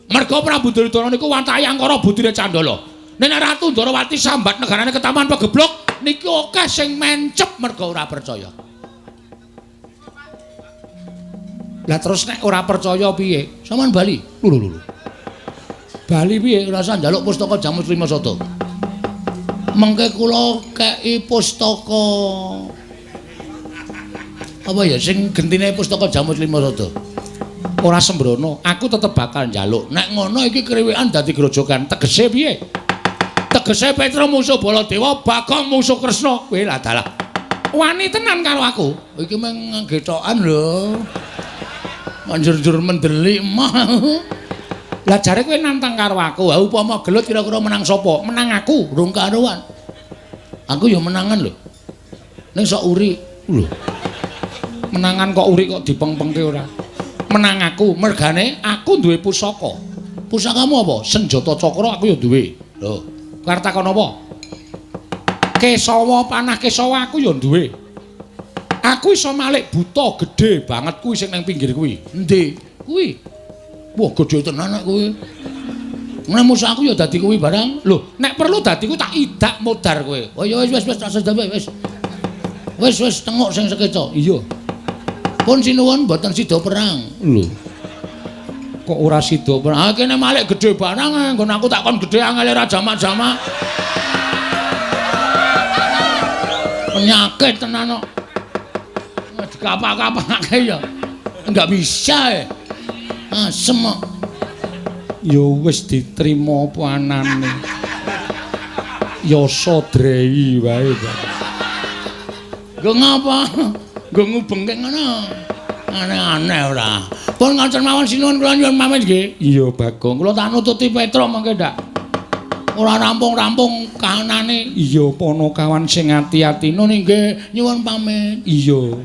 Mergo Prabu Duryudana niku wantahi angkara budine Candala. Nek Ratu Ndarawati sambat negarane ke taman pegeblok niki akeh sing mencep mergo ora percaya. Lah terus nek ora percaya piye? Sampeyan bali. Lho. Bali piye? Rasa njaluk pustaka Jamus Lima Soto. Mengke kula kei pustaka apa ya sing gentine pustaka Jamus Lima Soto. Ora sembrono, aku tetep bakal njaluk. Nek ngono iki kriwikan dadi grojogan. Tegese piye? Tegese Petro mungsuh Baladewa, Bagong mungsuh Kresna. Kowe lah dalah. Wani tenan karo aku. Iki meng nggethokan lho. Manjur-jur mendelik mah. Lah jare kowe nantang karo aku. Ha upama gelut kira-kira menang sapa? Menang aku, rung karuan. Aku ya menangan lho. Ning sok uri. Lho. Menangan kok uri kok dipeng-pengke ora. Menang aku, mergane aku duwe pusaka. Pusakamu apa? Senjata cakra aku ya duwe. Lho, kowe arep takon apa? Kesawa panah kesawa aku ya duwe. Aku iso malik buta gedhe banget kuwi sing nang pinggir kuwi. Endi? Kuwi. Wah, gedhe tenan nek kuwi. Nek musuh aku ya dadi kuwi barang. Lho, nek perlu dadi kuwi tak idak modar kowe. Oh ya wis tak sedhe wis. Wis tengok sing sekeca. Iya. Pun sinuwun mboten sida perang. Lho. Kok ora sida perang? Ah kene malik gedhe barang nggon aku tak kon gedhe angel ra jamak-jamak. Penyakit tenan kok. Dikapak-kapake ya. Enggak bisa. Asem kok. Ya wis diterima apa anane. Ya sodrei wae. Nggo ngapa? Nggo ngubengke ngono. Aneh-aneh ora. Pun ngoten mawon sinuwun kula nyuwun pamit nggih. Iya Bagong, kula tak nututi Petro mangke ndak. Ora rampung-rampung kahanane. Iya Panakawan sing ati-atino nggih nyuwun pamit. Iya.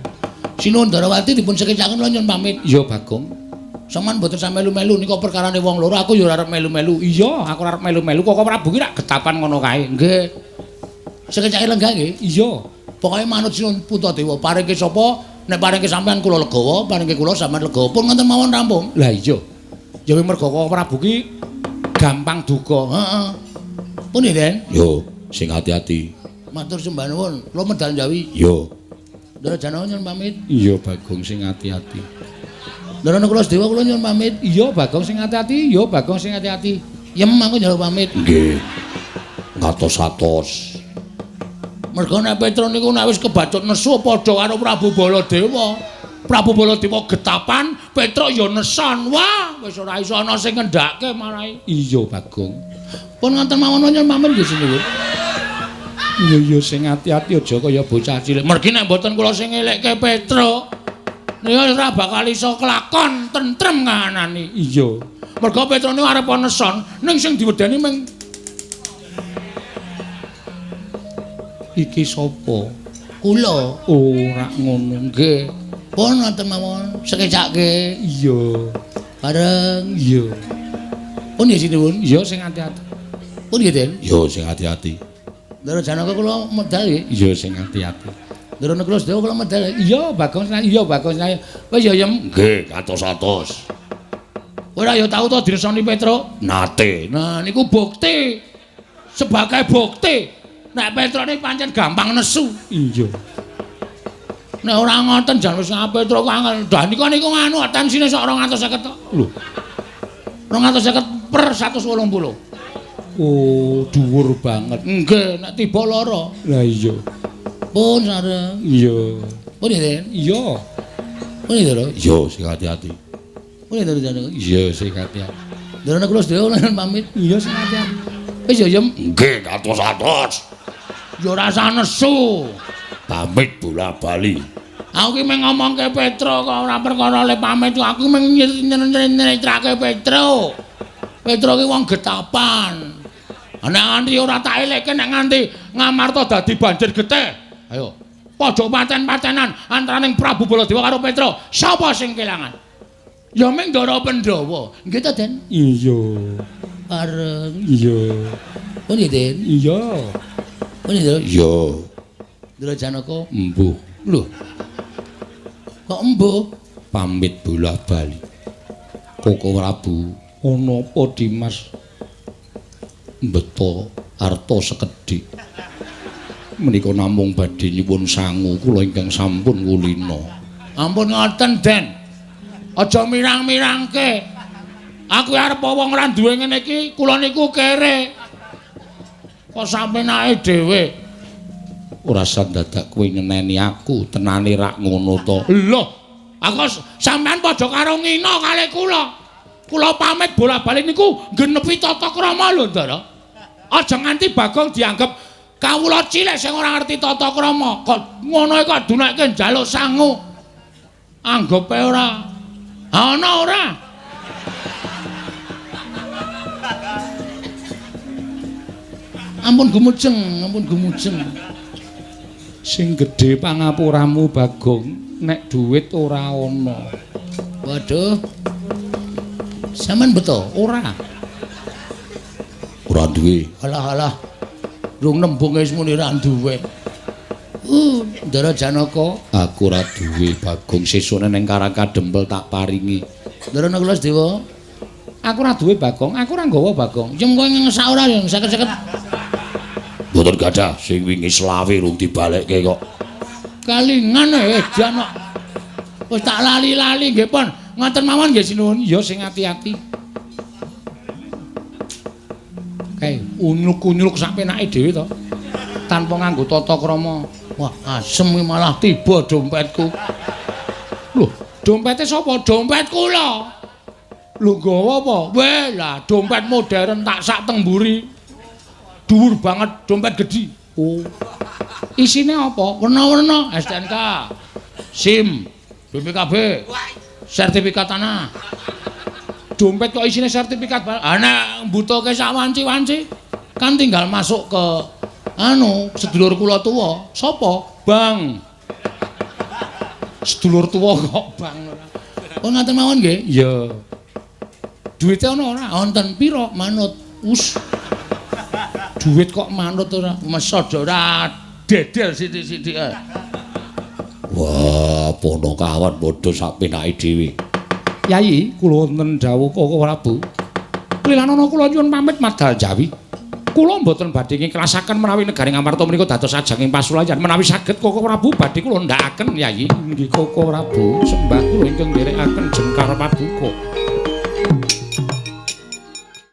Sinuwun Darawati dipun sekecaken kula nyuwun pamit. Iya Bagong. Sampeyan mboten sampe melu-melu nika perkarane wong loro, aku ya ora arep melu-melu. Iya, aku ora arep melu-melu. Kok Prabu ki rak getapan ngono kae. Nggih. Sekecake lenggah nggih. Iya. Pokoke manut sinuwun Puntadewa, paringke sapa? Nek paringke sampean kula legawa, paringke kula sampean legawa. Pun ngoten mawon rampung. Lah iya. Ya mergo kok Prabu ki gampang duka. Heeh. Pun Den? Yo, sing ati-ati. Matur sembah nuwun. Kula medal Jawi. Yo. Ndara Janawa nyuwun pamit. Iya, Bagong sing ati-ati. Ndara kula Sedewa kula nyuwun pamit. Iya, Bagong sing ati-ati. Iya, Bagong sing ati-ati. Yem aku njaluk pamit. Nggih. Ngatos-atos. Mergo nek Petro niku nek wis kebacut nesu padha karo Prabu Baladewa. Prabu Baladewa getapan, Petro ya neson. Wah, wis ora iso ana sing ngendhake marahi. Iya, Bagong. Pun ngoten mawon nyuwun pamit nggih sinuwun. Iya sing ati-ati aja kaya bocah cilik. Mergi nek mboten kula sing ngelekke Petro, niku ora bakal iso kelakon tentrem kahanane. Iya. Mergo Petro niku arep neson, ning sing diwedani meng iki sapa? Kula. Oh, ora ngono nggih. Pun ngoten mawon, sekecake. Iya. Bareng iya. Pun ya sinuwun. Iya sing ati-ati. Pun nggih, Den? Iya sing ati-ati. Ndara Janaka kula medal nggih. Iya sing ati-ati. Ndara kula Sedewa kula medal. Iya, Bagong. Iya, Bagong. Wis ya Yem. Nggih, katos-atos. Kowe ora ya tau to diresoni Petro? Nate. Nah, niku bukti. Sebagai bukti. Nek Petro ini pancen gampang nesu. Iya. Nek ora ngoten jan wis Petro kok angel. Dah niku nganu tensine sok 250 tok. Lho. 250 per 180. Oh, dhuwur banget. Nggih, nek tiba lara. Lah iya. Pun sareng. Iya. Pun Den? Iya. Pun Ndara? Iya, sing ati-ati. Pun Ndara Janaka? Iya, sing ati-ati. Ndara kula Sedewa pamit. Iya, sing ati-ati. Wis ya Yem. Nggih, katos-atos. Ya rasa nesu. Pamit bola-bali. Aku ki meng ngomongke Petro kok ora perkara le pamit, aku meng nyeritrake Petro. Petro ki wong getapan. Nek nganti ora tak elekke nek nganti Ngamarta dadi banjir getih. Ayo, pojok paten-patenan antaraning Prabu Baladewa karo Petro, sapa sing kelangan? Ya meng Ndara Pandhawa. Nggih ta, Den? Iya. Bareng. Iya. Pun nggih, Den? Iya. Pun Ndara? Iya. Ndara Janaka? Embuh. Lho. Kok embuh? Pamit bola-bali. Koko Prabu, ana apa Dimas? Mbeta arta sekedhik. Menika namung badhe nyuwun sangu kula ingkang sampun kulina. Ampun ngoten, Den. Aja mirang-mirangke. Aku arep wong ora duwe ngene iki, kula niku kere. Kok sampenake dhewe. Ora sandadak kowe nyeneni aku, tenane rak ngono to. Lho, aku sampean padha karo ngina kalih kula. Kula pamit bola-bali niku genepi tata krama lho, Ndara. Aja nganti Bagong dianggep kawula cilik sing ora ngerti tata krama. Kok ngono kok dunekke njaluk sangu. Anggepe ora. Ana ora? Ampun gumujeng, ampun gumujeng. Sing gedhe pangapuramu Bagong, nek dhuwit ora ana. Waduh. Sampeyan beto? Ora. Ora duwe. Alah. Rung nembung wis muni ra duwe. Ndara Janaka, Aku ora duwe Bagong, sesune ning Karaka Dempel tak paringi. Ndara Naglasdewa. Aku ora duwe Bagong, aku ora nggawa Bagong. Jem kowe ngesak ora ya 50-50. Mboten gadah, sing wingi selawe rung dibalekke kok. Kalingan Janaka. Wis tak lali-lali nggih pon. Ngoten mawon nggih sinuwun. Ya sing ati-ati. Kae unyuk-unyuk sak penake dhewe to. Tanpa nganggo tata krama. Wah, asem malah tiba dompetku. Loh, dompete sapa? Dompet kula. Lho nggawa apa? Weh, lah dompet modern tak sak temburi. Dhuwur banget, dompet gedhi. Oh. Isine apa? Werna-werna STNK, SIM, BPKB, sertifikat tanah. Dompet kok isine sertifikat. Nek mbutuhke sak wanci-wanci kan tinggal masuk ke sedulur kula tuwa. Sapa? Bang. Sedulur tuwa kok bang. Oh ngaten mawon nggih? Ya. Duwite ana ora? Wonten pira manut? Us. Duit kok manut ora? Mesodo ora dedel sithik-sithik. Wah, pono kawan padha sak penake dhewe. Yai, kula wonten dawuh Koko Prabu. Lilanana kula nyuwun pamit madal Jawi. Kula mboten badhe ngiklasaken menawi negaring Amarta menika dados ajanging pasulayan. Menawi saged Koko Prabu badhe kula ndhakaken Yai. Nggih Koko Prabu, sembah kula ingkang nderekaken Jengkar Paduka.